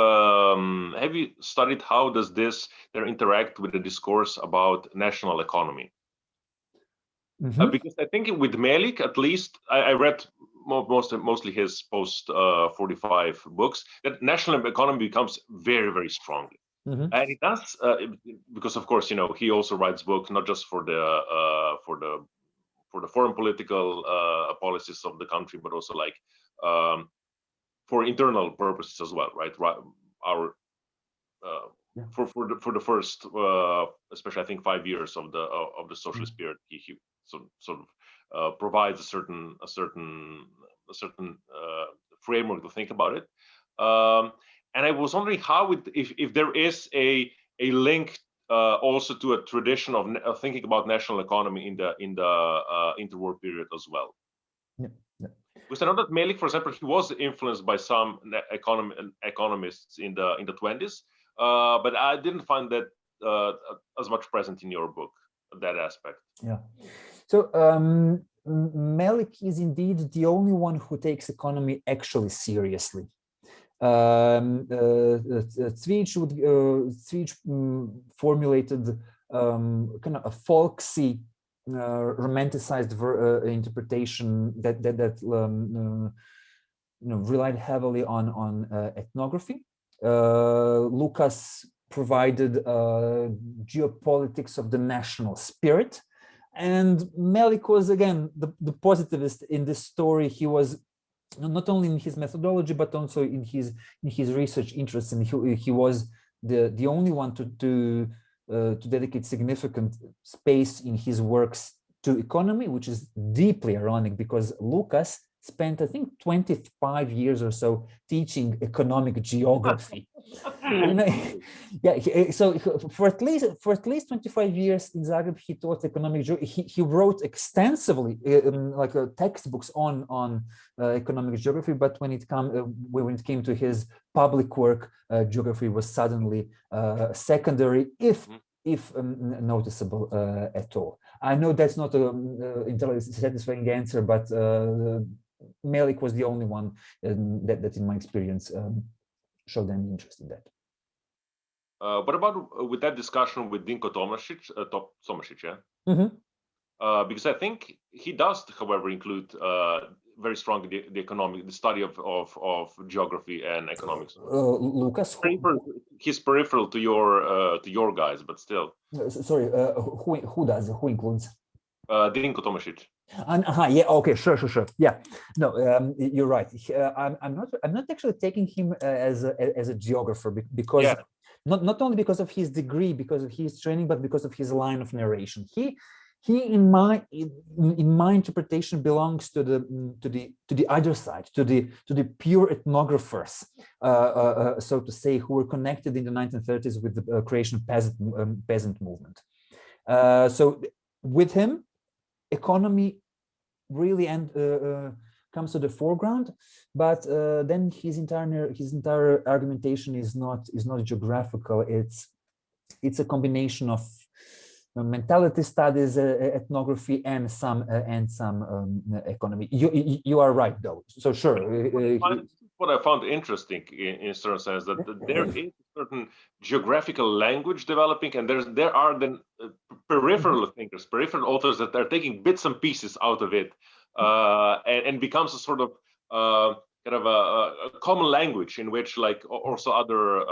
studied how does there interact with the discourse about national economy? Mm-hmm. Because I think with Melik, at least, I read mostly his post-45 books, that national economy becomes very strong. Mm-hmm. And it does, because of course, he also writes books not just for the foreign political policies of the country, but also like for internal purposes as well, right? Our for the first, especially I think 5 years of the socialist period, he sort of provides a certain framework to think about it. And I was wondering how if there is a link also to a tradition of thinking about national economy in the interwar period as well. Yeah. Because I know that Melik, for example, he was influenced by some economists in the 20s, but I didn't find that as much present in your book, that aspect. Yeah. So Melik is indeed the only one who takes economy actually seriously. Cvijic formulated kind of a folksy, romanticized interpretation that relied heavily on ethnography. Lukas provided geopolitics of the national spirit, and Melik was again the positivist in this story. He was not only in his methodology but also in his research interests, and he was the only one to dedicate significant space in his works to economy, which is deeply ironic because Lukas spent, I think, 25 years or so teaching economic geography. So for at least 25 years in Zagreb, he taught economic geography. He wrote extensively, like textbooks on economic geography. But when it came to his public work, geography was suddenly secondary, if noticeable at all. I know that's not an entirely satisfying answer, but Melik was the only one that in my experience, show them interest in that. What about with that discussion with Dinko Tomašić, yeah? Because I think he does, however, include very strongly the study of geography and economics. Lucas, he's peripheral to your guys, but still. Sorry, who does? Who includes? Dinko Tomašić. Yeah. Okay. Sure. Yeah. No, you're right. I'm not actually taking him as a geographer because not only because of his degree, because of his training, but because of his line of narration. He in my interpretation belongs to the other side, to the pure ethnographers, so to say, who were connected in the 1930s with the Croatian peasant movement. So with him, economy really comes to the foreground, but then his entire argumentation is not geographical. It's a combination of mentality studies, ethnography, and some economy. You are right, though. So sure. What I found interesting in a certain sense that there is a certain geographical language developing, and there are then peripheral thinkers, peripheral authors that are taking bits and pieces out of it, and becomes a sort of kind of a common language in which, like, also other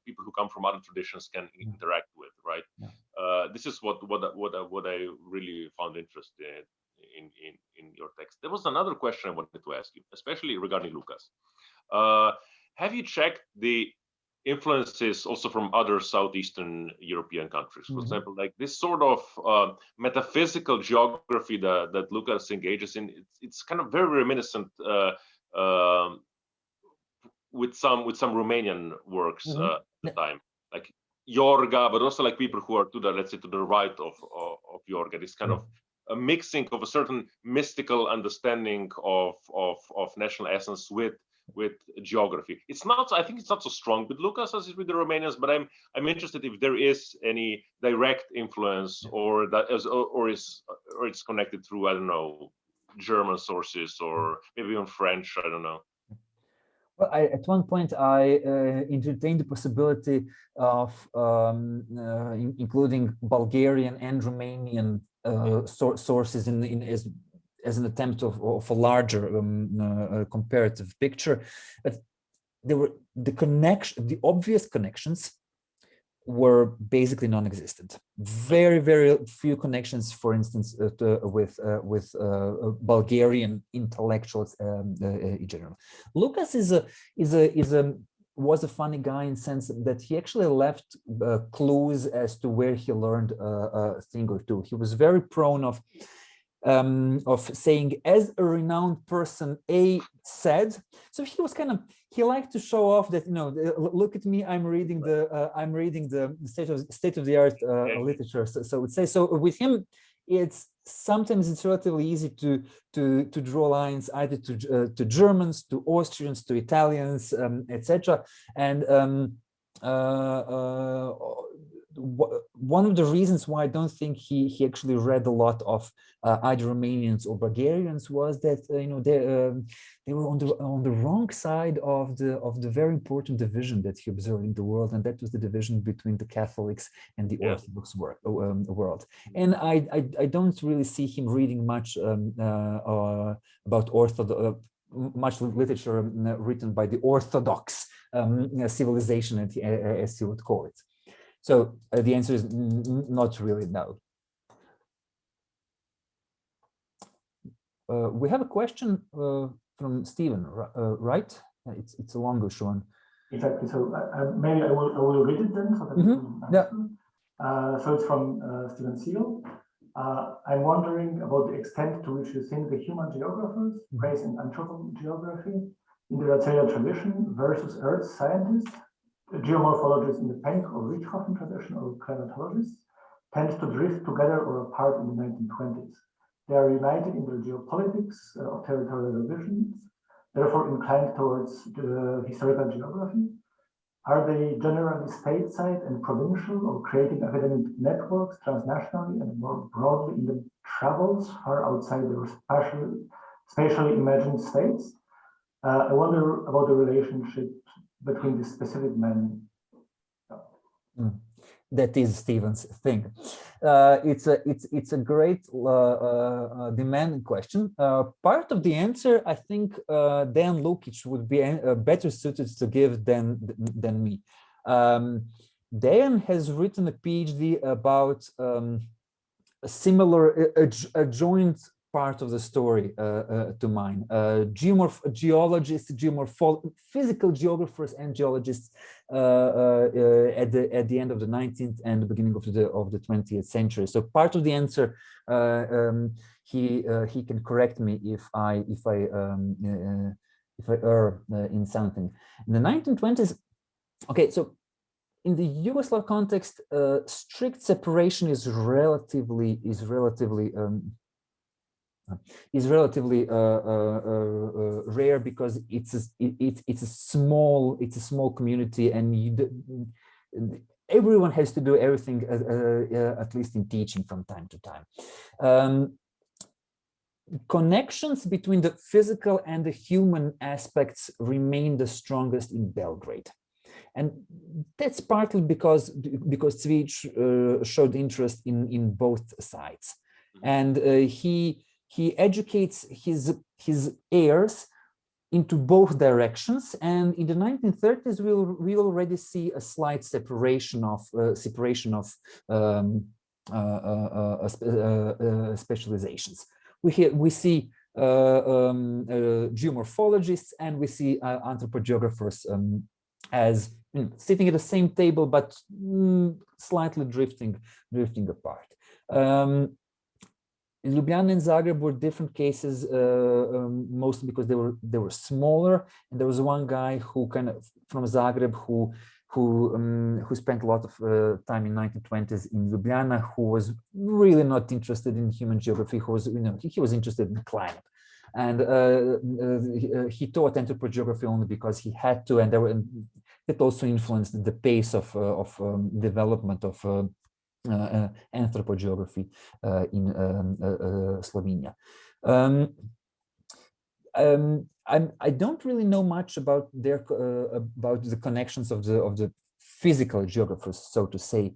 people who come from other traditions can interact with, right? Yeah. This is what I really found interesting in your text. There was another question I wanted to ask you, especially regarding Lucas. Have you checked the influences also from other Southeastern European countries? For example, like this sort of metaphysical geography that Lucas engages in, it's kind of very reminiscent with some Romanian works at the time, like Yorga, but also like people who are to the, let's say, to the right of Yorga. This kind of a mixing of a certain mystical understanding of national essence with geography. It's not, I think it's not so strong with Lucas as is with the Romanians, but I'm interested if there is any direct influence, or it's connected through, I don't know, German sources or maybe even French, I don't know. Well, at one point, I entertained the possibility of including Bulgarian and Romanian sources as an attempt of a larger comparative picture. But there were the obvious connections were basically non-existent. Very, very few connections, for instance, with Bulgarian intellectuals in general. Lucas was a funny guy in the sense that he actually left clues as to where he learned a thing or two. He was very prone of saying, as a renowned person A said. So he liked to show off that, look at me, I'm reading the state of the art literature. So would say, so with him, sometimes it's relatively easy to draw lines either to Germans, to Austrians, to Italians, etc. And one of the reasons why I don't think he actually read a lot of either Romanians or Bulgarians was that they were on the wrong side of the very important division that he observed in the world, and that was the division between the Catholics and the Orthodox world. And I don't really see him reading much about much literature written by the Orthodox civilization, as he would call it. So the answer is not really no. We have a question from Stephen, right? It's a longish one. Exactly. So maybe I will read it then. So that so it's from Stephen Seal. I'm wondering about the extent to which you think the human geographers, race and anthropogeography, in the Razzella tradition versus earth scientists, geomorphologists in the Penck or Richthofen tradition, or climatologists, tend to drift together or apart in the 1920s. They are united in their geopolitics of territorial divisions, therefore inclined towards the historical geography. Are they generally stateside and provincial, or creating academic networks transnationally and more broadly in the travels far outside their spatially imagined states. I wonder about the relationship between these specific men. That is Stephen's thing. It's a great demanding question. Part of the answer, I think, Dan Lukic would be better suited to give than me. Dan has written a PhD about a similar, a joint part of the story to mine. Geologists, physical geographers and geologists at the end of the 19th and the beginning of the 20th century. So part of the answer, he can correct me if I err in something. In the 1920s, okay, so in the Yugoslav context, strict separation is relatively rare because it's a small community, and everyone has to do everything, at least in teaching from time to time. Connections between the physical and the human aspects remain the strongest in Belgrade. And that's partly because Cvijić showed interest in both sides, and he educates his heirs into both directions. And in the 1930s, we already see a slight separation of specializations. We see geomorphologists and we see anthropogeographers as sitting at the same table, but slightly drifting apart. Ljubljana and Zagreb were different cases, mostly because they were smaller, and there was one guy who from Zagreb who spent a lot of time in 1920s in Ljubljana, who was really not interested in human geography, who was he was interested in climate. And he taught anthropogeography only because he had to, and it also influenced the pace of development of anthropogeography in Slovenia. I don't really know much about the connections of the physical geographers, so to say,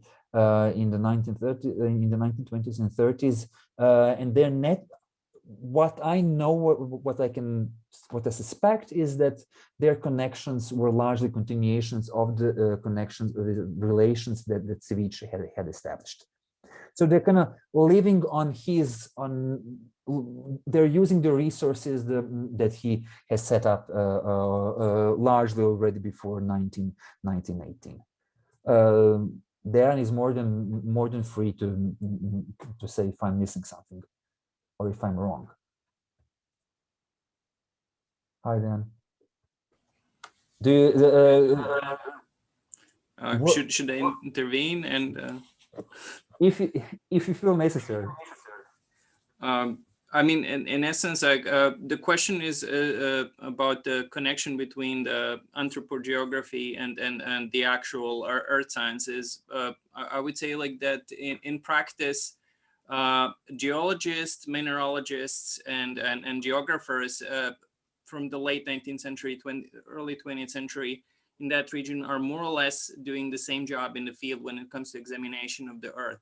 in the 1920s and 30s, and their net. What I know, what I suspect is that their connections were largely continuations of the relations that Cvijić had established. So they're kind of living they're using the resources that he has set up largely already before 1918. Dan is more than free to say if I'm missing something, or if I'm wrong. Hi, Dan. Do you, should I intervene? And if you feel necessary. I mean, in essence, the question is about the connection between the anthropogeography and the actual earth sciences. I would say like that in practice, geologists, mineralogists, and geographers from the late 19th century, early 20th century in that region are more or less doing the same job in the field when it comes to examination of the earth.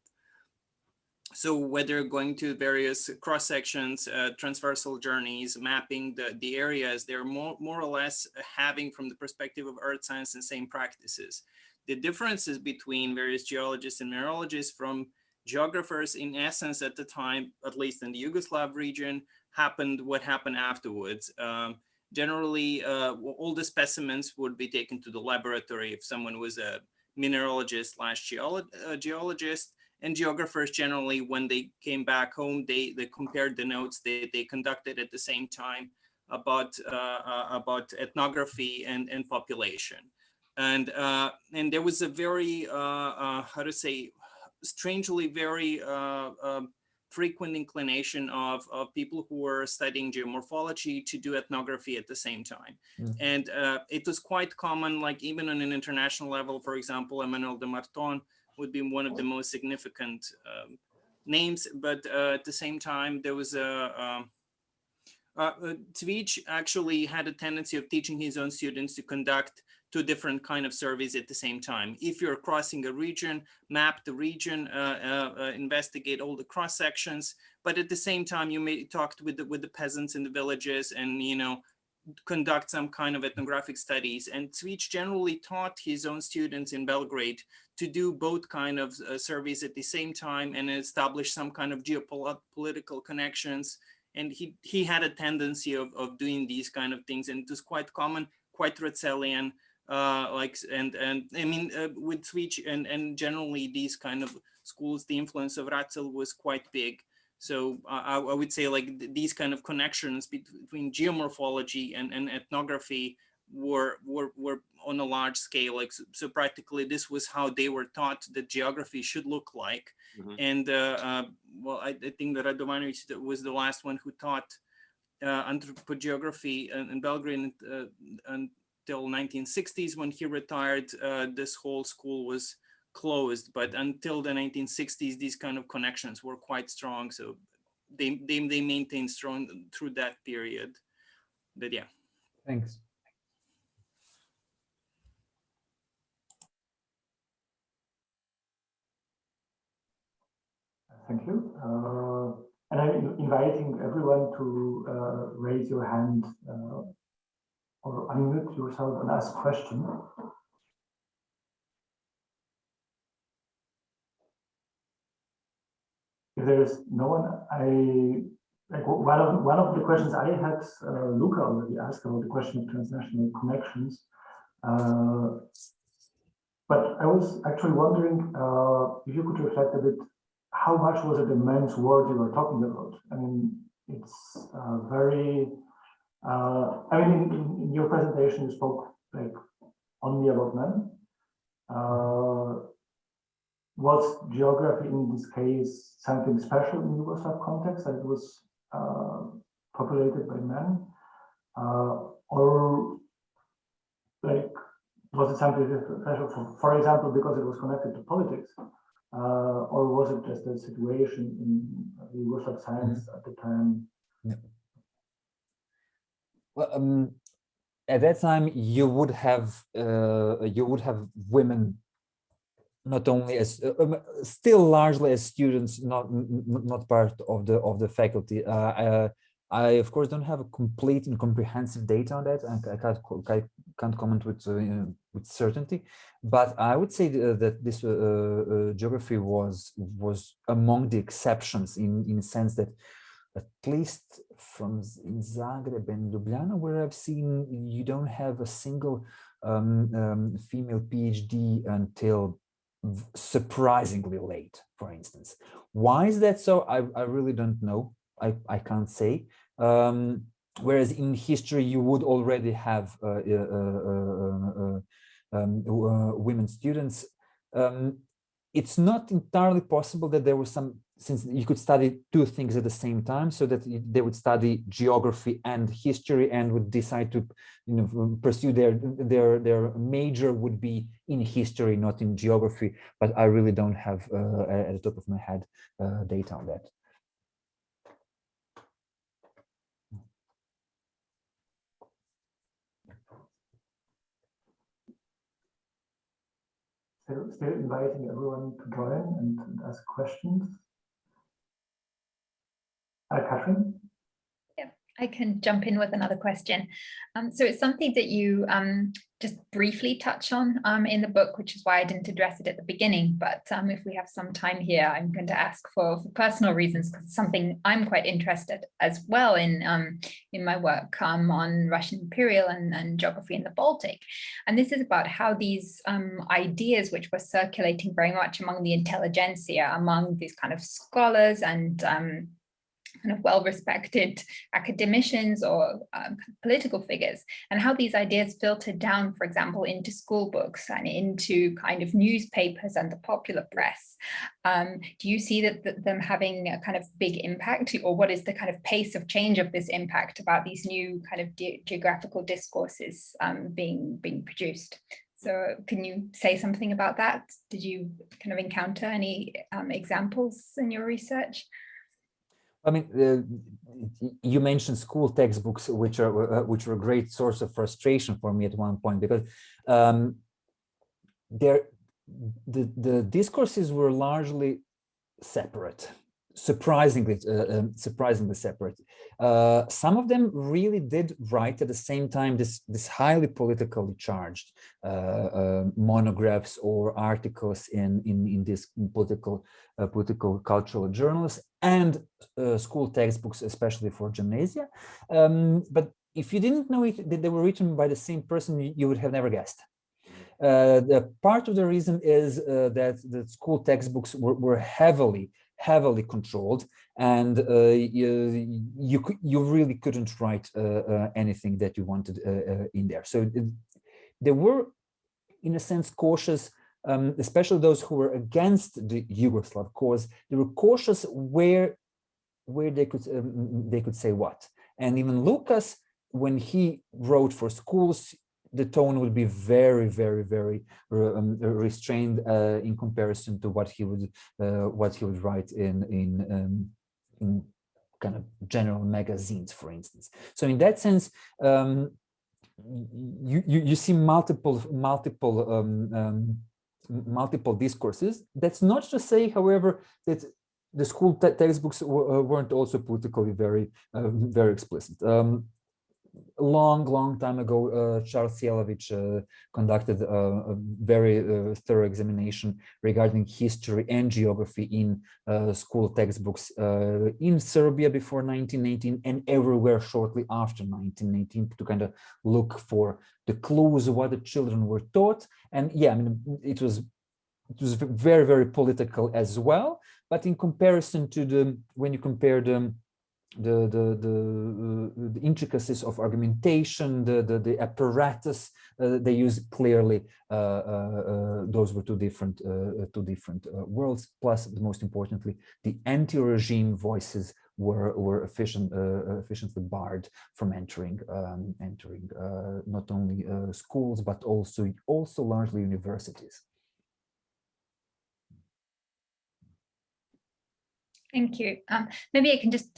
So whether going to various cross sections, transversal journeys, mapping the areas, they're more or less having, from the perspective of earth science, the same practices. The differences between various geologists and mineralogists from geographers, in essence, at the time, at least in the Yugoslav region, what happened afterwards. Generally, all the specimens would be taken to the laboratory if someone was a mineralogist / geologist, and geographers generally, when they came back home, they compared the notes they conducted at the same time about ethnography and population. And there was a very, how to say, strangely very frequent inclination of people who were studying geomorphology to do ethnography at the same time. And it was quite common, like even on an international level. For example, Emmanuel de Marton would be one of the most significant names, but at the same time, there was Cvic actually had a tendency of teaching his own students to conduct two different kind of surveys at the same time. If you're crossing a region, map the region, investigate all the cross sections, but at the same time you may talk with the peasants in the villages and, you know, conduct some kind of ethnographic studies. And Cvic generally taught his own students in Belgrade to do both kind of surveys at the same time and establish some kind of geopolitical connections. And he had a tendency of doing these kind of things, and it was quite common, quite Ratzellian, and I mean, with Cvic and generally these kind of schools, the influence of Ratzel was quite big. So I would say like these kind of connections between geomorphology and ethnography were on a large scale. Like so practically this was how they were taught that geography should look like. Mm-hmm. And well, I think that Duančić was the last one who taught anthropogeography in Belgrade until 1960s. When he retired, this whole school was closed, but until the 1960s these kind of connections were quite strong, so they maintained strong through that period. But yeah, thanks. Thank you. And I'm inviting everyone to raise your hand or unmute yourself and ask questions. If there is no one, one of the questions I had, Luka already asked about the question of transnational connections. But I was actually wondering if you could reflect a bit, how much was it the men's world you were talking about? I mean, it's very, I mean, in your presentation, you spoke like only about men. Was geography in this case something special in Yugoslav context, that it was populated by men, or like was it something special for example because it was connected to politics, or was it just a situation in Yugoslav science at the time? Yeah. Well, at that time you would have women not only as still largely as students, not part of the faculty. I of course don't have a complete and comprehensive data on that, and I can't comment with certainty. But I would say that this geography was among the exceptions in the sense that, at least in Zagreb and Ljubljana, where I've seen, you don't have a single female PhD until surprisingly late, for instance. Why is that so? I really don't know. I can't say. Whereas in history you would already have women students. It's not entirely possible that there was some, since you could study two things at the same time, so that they would study geography and history and would decide to, you know, pursue their major would be in history, not in geography. But I really don't have at the top of my head data on that. Still inviting everyone to join and ask questions. Catherine? Yeah, I can jump in with another question. So it's something that you just briefly touch on in the book, which is why I didn't address it at the beginning. But if we have some time here, I'm going to ask for personal reasons, because it's something I'm quite interested as well in my work on Russian imperial and geography in the Baltic. And this is about how these ideas, which were circulating very much among the intelligentsia, among these kind of scholars and kind of well-respected academicians or political figures, and how these ideas filtered down, for example, into school books and into kind of newspapers and the popular press. Do you see that them having a kind of big impact, or what is the kind of pace of change of this impact about these new kind of geographical discourses being produced? So can you say something about that? Did you kind of encounter any examples in your research? I mean, you mentioned school textbooks, which were a great source of frustration for me at one point, because the discourses were largely separate, surprisingly separate. Some of them really did write at the same time this highly politically charged monographs or articles in this political cultural journals and school textbooks, especially for gymnasia. But if you didn't know that they were written by the same person, you would have never guessed. The part of the reason is that the school textbooks were heavily controlled, and you really couldn't write anything that you wanted in there. So they were, in a sense, cautious, especially those who were against the Yugoslav cause. They were cautious where they could say what. And even Lukas, when he wrote for schools, the tone would be very restrained in comparison to what he would write in kind of general magazines, for instance. So in that sense, you see multiple discourses. That's not to say, however, that the school textbooks weren't also politically very explicit. Long time ago, Charles Jelavić conducted a very thorough examination regarding history and geography in school textbooks in Serbia before 1918 and everywhere shortly after 1918 to kind of look for the clues of what the children were taught. And yeah, I mean, it was very political as well. But in comparison to when you compare the intricacies of argumentation, the apparatus they use, clearly those were two different worlds. Plus, most importantly, the anti-regime voices were efficiently barred from entering not only schools but also largely universities. Thank you. Maybe I can just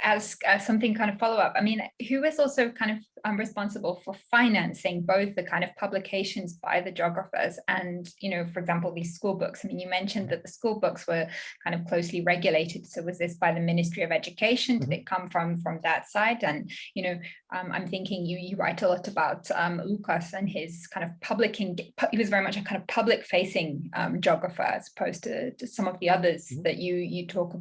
ask something kind of follow up. I mean, who is also kind of responsible for financing both the kind of publications by the geographers and, you know, for example, these school books? I mean, you mentioned that the school books were kind of closely regulated. So was this by the Ministry of Education? Did it come from that side? And, you know, I'm thinking you write a lot about Lukas and his kind of he was very much a kind of public facing geographer as opposed to some of the others that you talk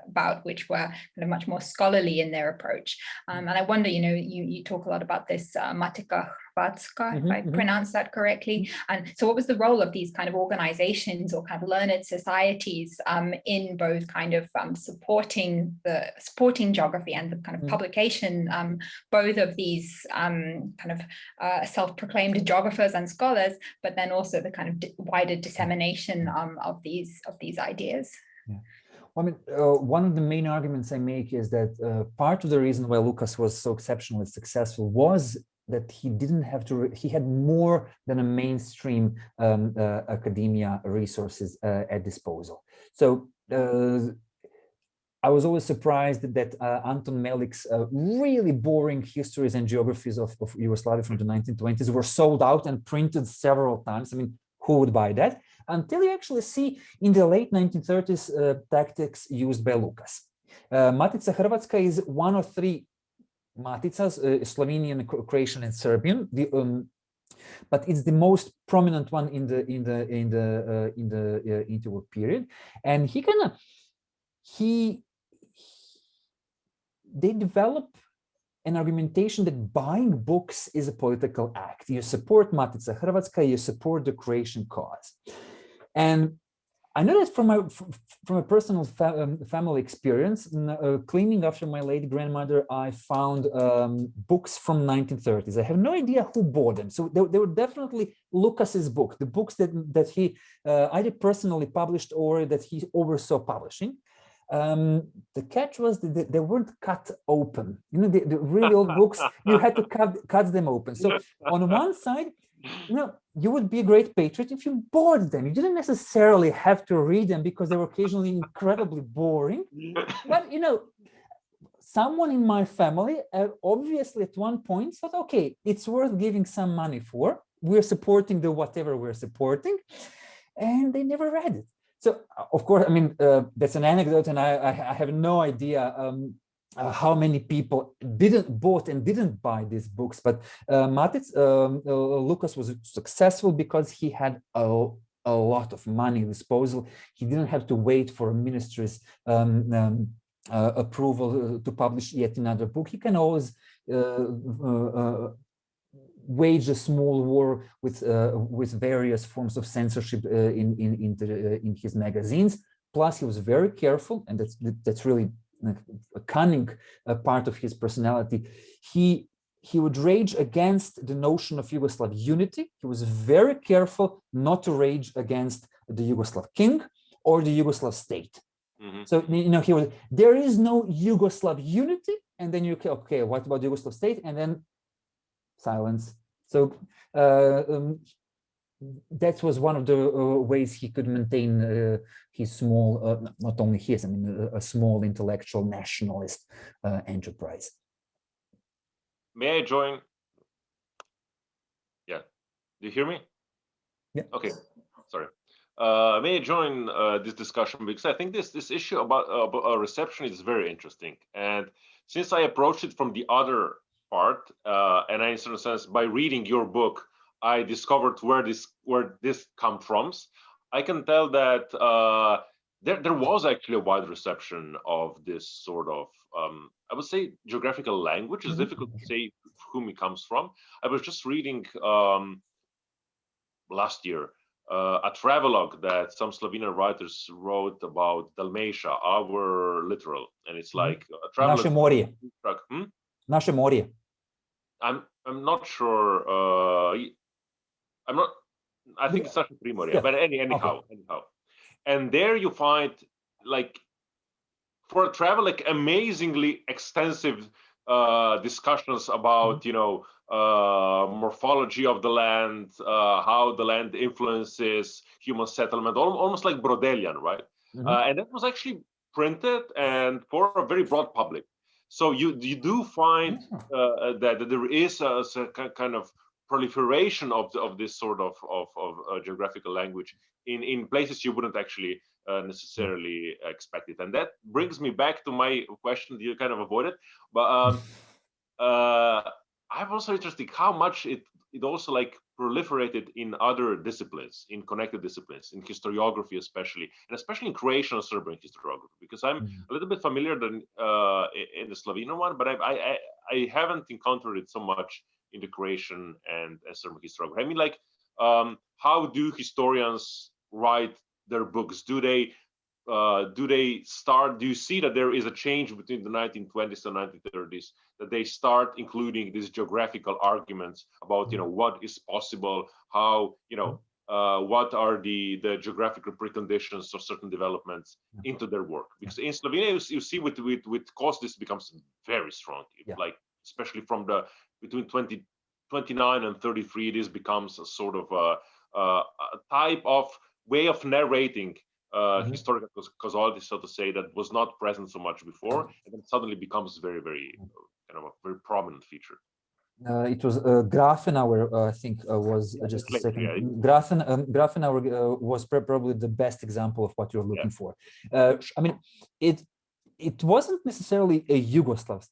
about, which were kind of much more scholarly in their approach. And I wonder, you know, you talk a lot about this Matica Hrvatska, if I pronounce that correctly. And so what was the role of these kind of organizations or kind of learned societies in both kind of supporting geography and the kind of publication, both of these kind of self-proclaimed geographers and scholars, but then also the kind of wider dissemination of these ideas? Yeah. Well, I mean, one of the main arguments I make is that part of the reason why Lukas was so exceptionally successful was that he didn't have to, he had more than a mainstream academia resources at disposal. So I was always surprised that Anton Melik's really boring histories and geographies of Yugoslavia from the 1920s were sold out and printed several times. I mean, who would buy that? Until you actually see in the late 1930s tactics used by Lukas. Matica Hrvatska is one of three maticas, Slovenian, Croatian, and Serbian. But it's the most prominent one in the interwar period, and they develop an argumentation that buying books is a political act. You support Matica Hrvatska, you support the Croatian cause. And I know that from a personal family experience, cleaning after my late grandmother, I found books from 1930s. I have no idea who bought them. So they were definitely Lukas's book, the books that he either personally published or that he oversaw publishing. The catch was that they weren't cut open. You know, the really old books, you had to cut them open. So on one side, you know, you would be a great patriot if you bought them. You didn't necessarily have to read them because they were occasionally incredibly boring. But, you know, someone in my family obviously at one point thought, okay, it's worth giving some money for. We're supporting the whatever we're supporting. And they never read it. So, of course, I mean, that's an anecdote, and I have no idea how many people bought and didn't buy these books. But Lucas was successful because he had a lot of money at disposal. He didn't have to wait for a ministry's approval to publish yet another book. He can always wage a small war with various forms of censorship in his magazines. Plus, he was very careful, and that's really a cunning part of his personality. He would rage against the notion of Yugoslav unity. He was very careful not to rage against the Yugoslav king or the Yugoslav state. So, you know, there is no Yugoslav unity, and then you okay, what about Yugoslav state? And then silence. So that was one of the ways he could maintain his small, not only his, I mean, a small intellectual nationalist enterprise. May I join? Yeah. Do you hear me? Yeah. Okay. Sorry. May I join this discussion, because I think this issue about reception is very interesting. And since I approached it from the other part, and I, in a certain sense, by reading your book, I discovered where this comes from. I can tell that there was actually a wide reception of this sort of, I would say, geographical language. It's difficult to say whom it comes from. I was just reading last year a travelogue that some Slovenian writers wrote about Dalmatia, our littoral, and it's like a travelogue. Naše morje. Naše morje. I'm not sure. I'm not. I think it's Naše Primorje, but anyhow. And there you find, like, for a travel, like, amazingly extensive discussions about, you know, morphology of the land, how the land influences human settlement, almost like Brodelian, right? And that was actually printed and for a very broad public. So you do find that there is a kind of proliferation of this sort of geographical language in places you wouldn't actually necessarily expect it. And that brings me back to my question that you kind of avoided. But I'm also interested how much it also like proliferated in other disciplines, in connected disciplines, in historiography especially, and especially in Croatian and Serbian historiography, because I'm a little bit familiar in the Slovenian one, but I haven't encountered it so much in the Croatian and Serbian historiography. I mean, like, how do historians write their books? Do they start? Do you see that there is a change between the 1920s and 1930s, that they start including these geographical arguments about, you know, what is possible, how, you know, what are the geographical preconditions of certain developments into their work? Because in Slovenia, you see with Kos, this becomes very strong, like especially from between 29 and 33, this becomes a sort of a type of way of narrating historical causality, so to say, that was not present so much before, and then suddenly becomes very, very kind of a very prominent feature. It was Grafenauer, I think, was just a second. Grafenauer was probably the best example of what you're looking for. I mean, it wasn't necessarily a Yugoslav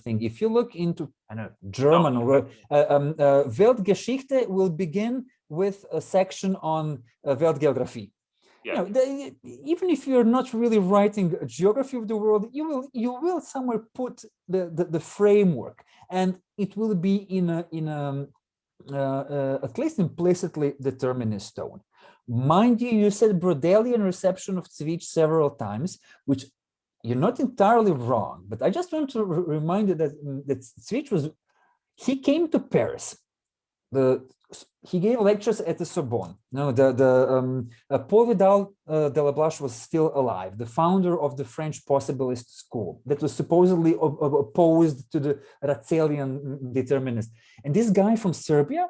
thing. If you look into, I don't know, German or Weltgeschichte will begin with a section on Weltgeographie. You know, even if you're not really writing a geography of the world, you will somewhere put the framework, and it will be in a at least implicitly determinist tone. Mind you said Brodelian reception of Cvic several times, which you're not entirely wrong, but I just want to remind you that Cvic he came to Paris. He gave lectures at the Sorbonne. No, Paul Vidal de la Blache was still alive, the founder of the French possibilist school that was supposedly opposed to the Ratzelian determinists. And this guy from Serbia,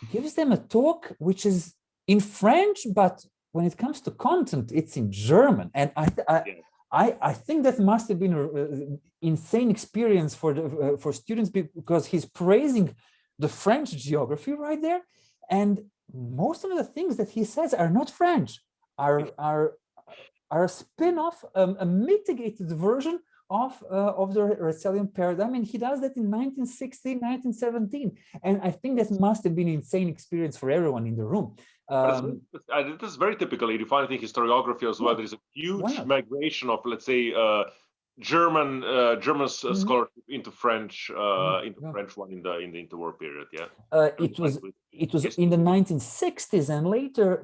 gives them a talk which is in French, but when it comes to content, it's in German. And I think that must have been an insane experience for students, because he's praising the French geography right there. And most of the things that he says are not French, are a spin-off, a mitigated version of the Russellian paradigm, and he does that in 1916, 1917, and I think that must have been an insane experience for everyone in the room. This is very typical. You find it in historiography as well. There's a huge migration of, let's say, German scholarship into French, French one in the interwar period. It was in the 1960s, and later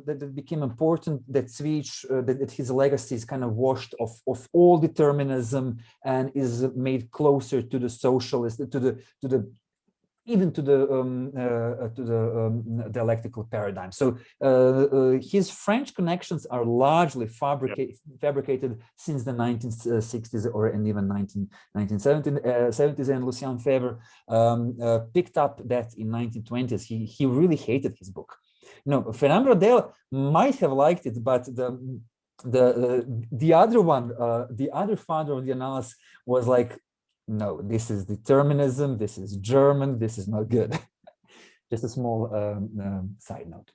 that it became important that that his legacy is kind of washed of all determinism and is made closer to the socialist, even to the dialectical paradigm. So his French connections are largely fabricated since the 1960s and even 1970s. And Lucien Febvre picked up that in 1920s. He really hated his book. Fernand Braudel might have liked it, but the other one, the other father of the analysis, was like, no, this is determinism, this is German, this is not good. Just a small side note.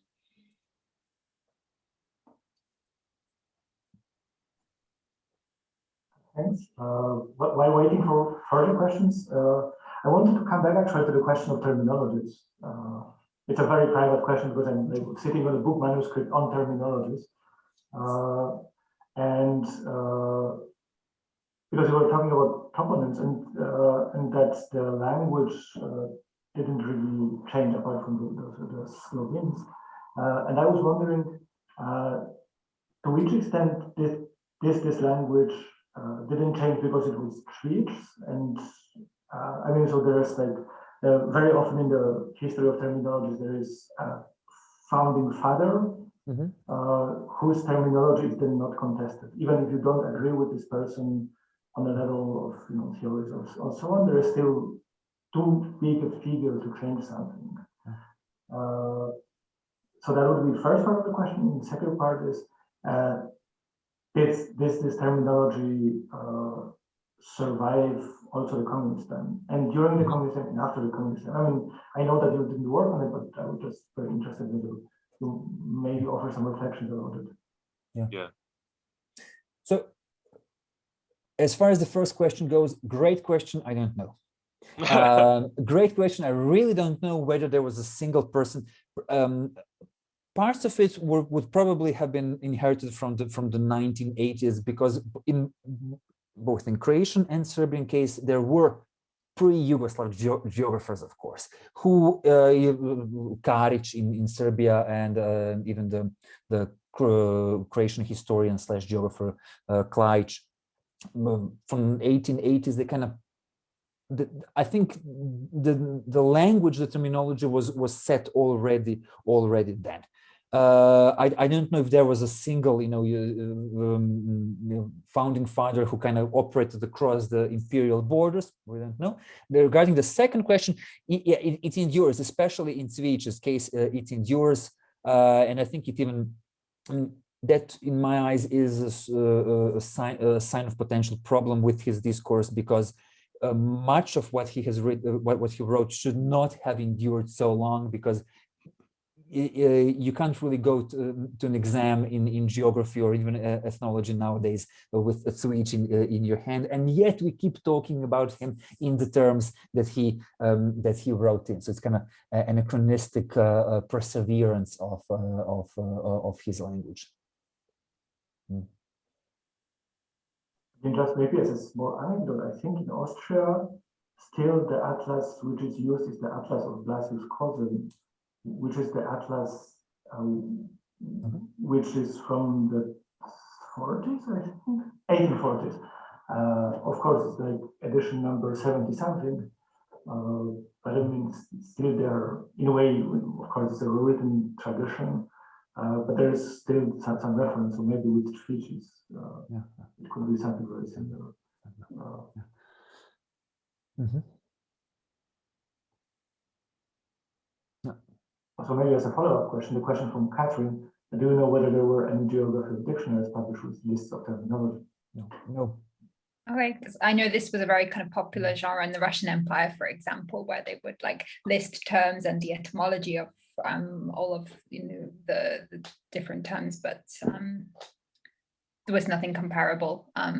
Thanks. While waiting for further questions, I wanted to come back actually to the question of terminologies. It's a very private question because I'm sitting on a book manuscript on terminologies. Because we were talking about toponyms and that the language didn't really change apart from the Slovenes. And I was wondering to which extent this language didn't change because it was Swedes. And I mean, so there's like very often in the history of terminology, there is a founding father whose terminology is then not contested. Even if you don't agree with this person on the level of theories or so on, there is still too big a figure to change something. So that would be the first part of the question. The second part is, this terminology survive also the communist time, and during the communist time and after the communist time? I mean, I know that you didn't work on it, but I was just very interested in you to maybe offer some reflections about it. Yeah. So, as far as the first question goes, great question. I don't know. Great question. I really don't know whether there was a single person. Parts of it would probably have been inherited from the 1980s, because in both in Croatian and Serbian case, there were pre-Yugoslav geographers, of course, who Karic in Serbia, and even the Croatian historian / geographer Klajić. From 1880s, they kind of, I think the language, the terminology was set already then. I don't know if there was a single, founding father who kind of operated across the imperial borders. We don't know. Regarding the second question, it endures, especially in Cvijić's case, it endures, and I think it even. That, in my eyes, is a sign of potential problem with his discourse, because much of what he has written, what he wrote, should not have endured so long, because you can't really go to an exam in geography or even ethnology nowadays with a switch in your hand, and yet we keep talking about him in the terms that he wrote in. So it's kind of an anachronistic perseverance of his language. And just maybe as a small anecdote, I think in Austria, still the atlas which is used is the Atlas of Blasius Kozel, which is the atlas which is from the 40s, I think, 1840s. Of course, it's like edition number 70-something, but I mean, it's still there in a way. Of course, it's a written tradition. But there is still some reference, so maybe with species, it could be something very similar. So maybe as a follow-up question, the question from Catherine, do you know whether there were any geographical dictionaries published with lists of terminology? No. Okay, because I know this was a very kind of popular genre in the Russian Empire, for example, where they would like list terms and the etymology of all of the different terms, but there was nothing comparable. I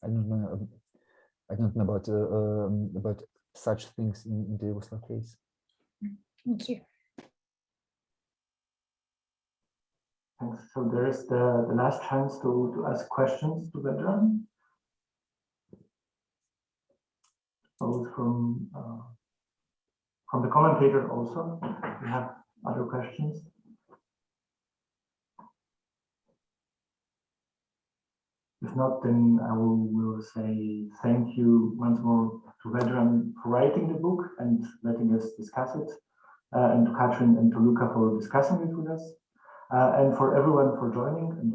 don't know. I don't know about such things in the Yugoslav case. Thank you. Thanks. So there is the last chance to ask questions to Vedran. Those from the commentator also. If you have other questions. If not, then I will say thank you once more to Vedran for writing the book and letting us discuss it, and to Catherine and to Luka for discussing it with us, and for everyone for joining and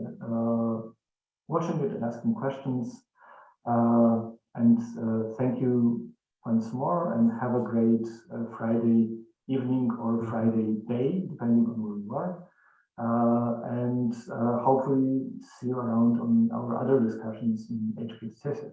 watching it and asking questions. And thank you once more, and have a great Friday evening or Friday day, depending on where you are. And hopefully see you around on our other discussions in HPS.CESEE.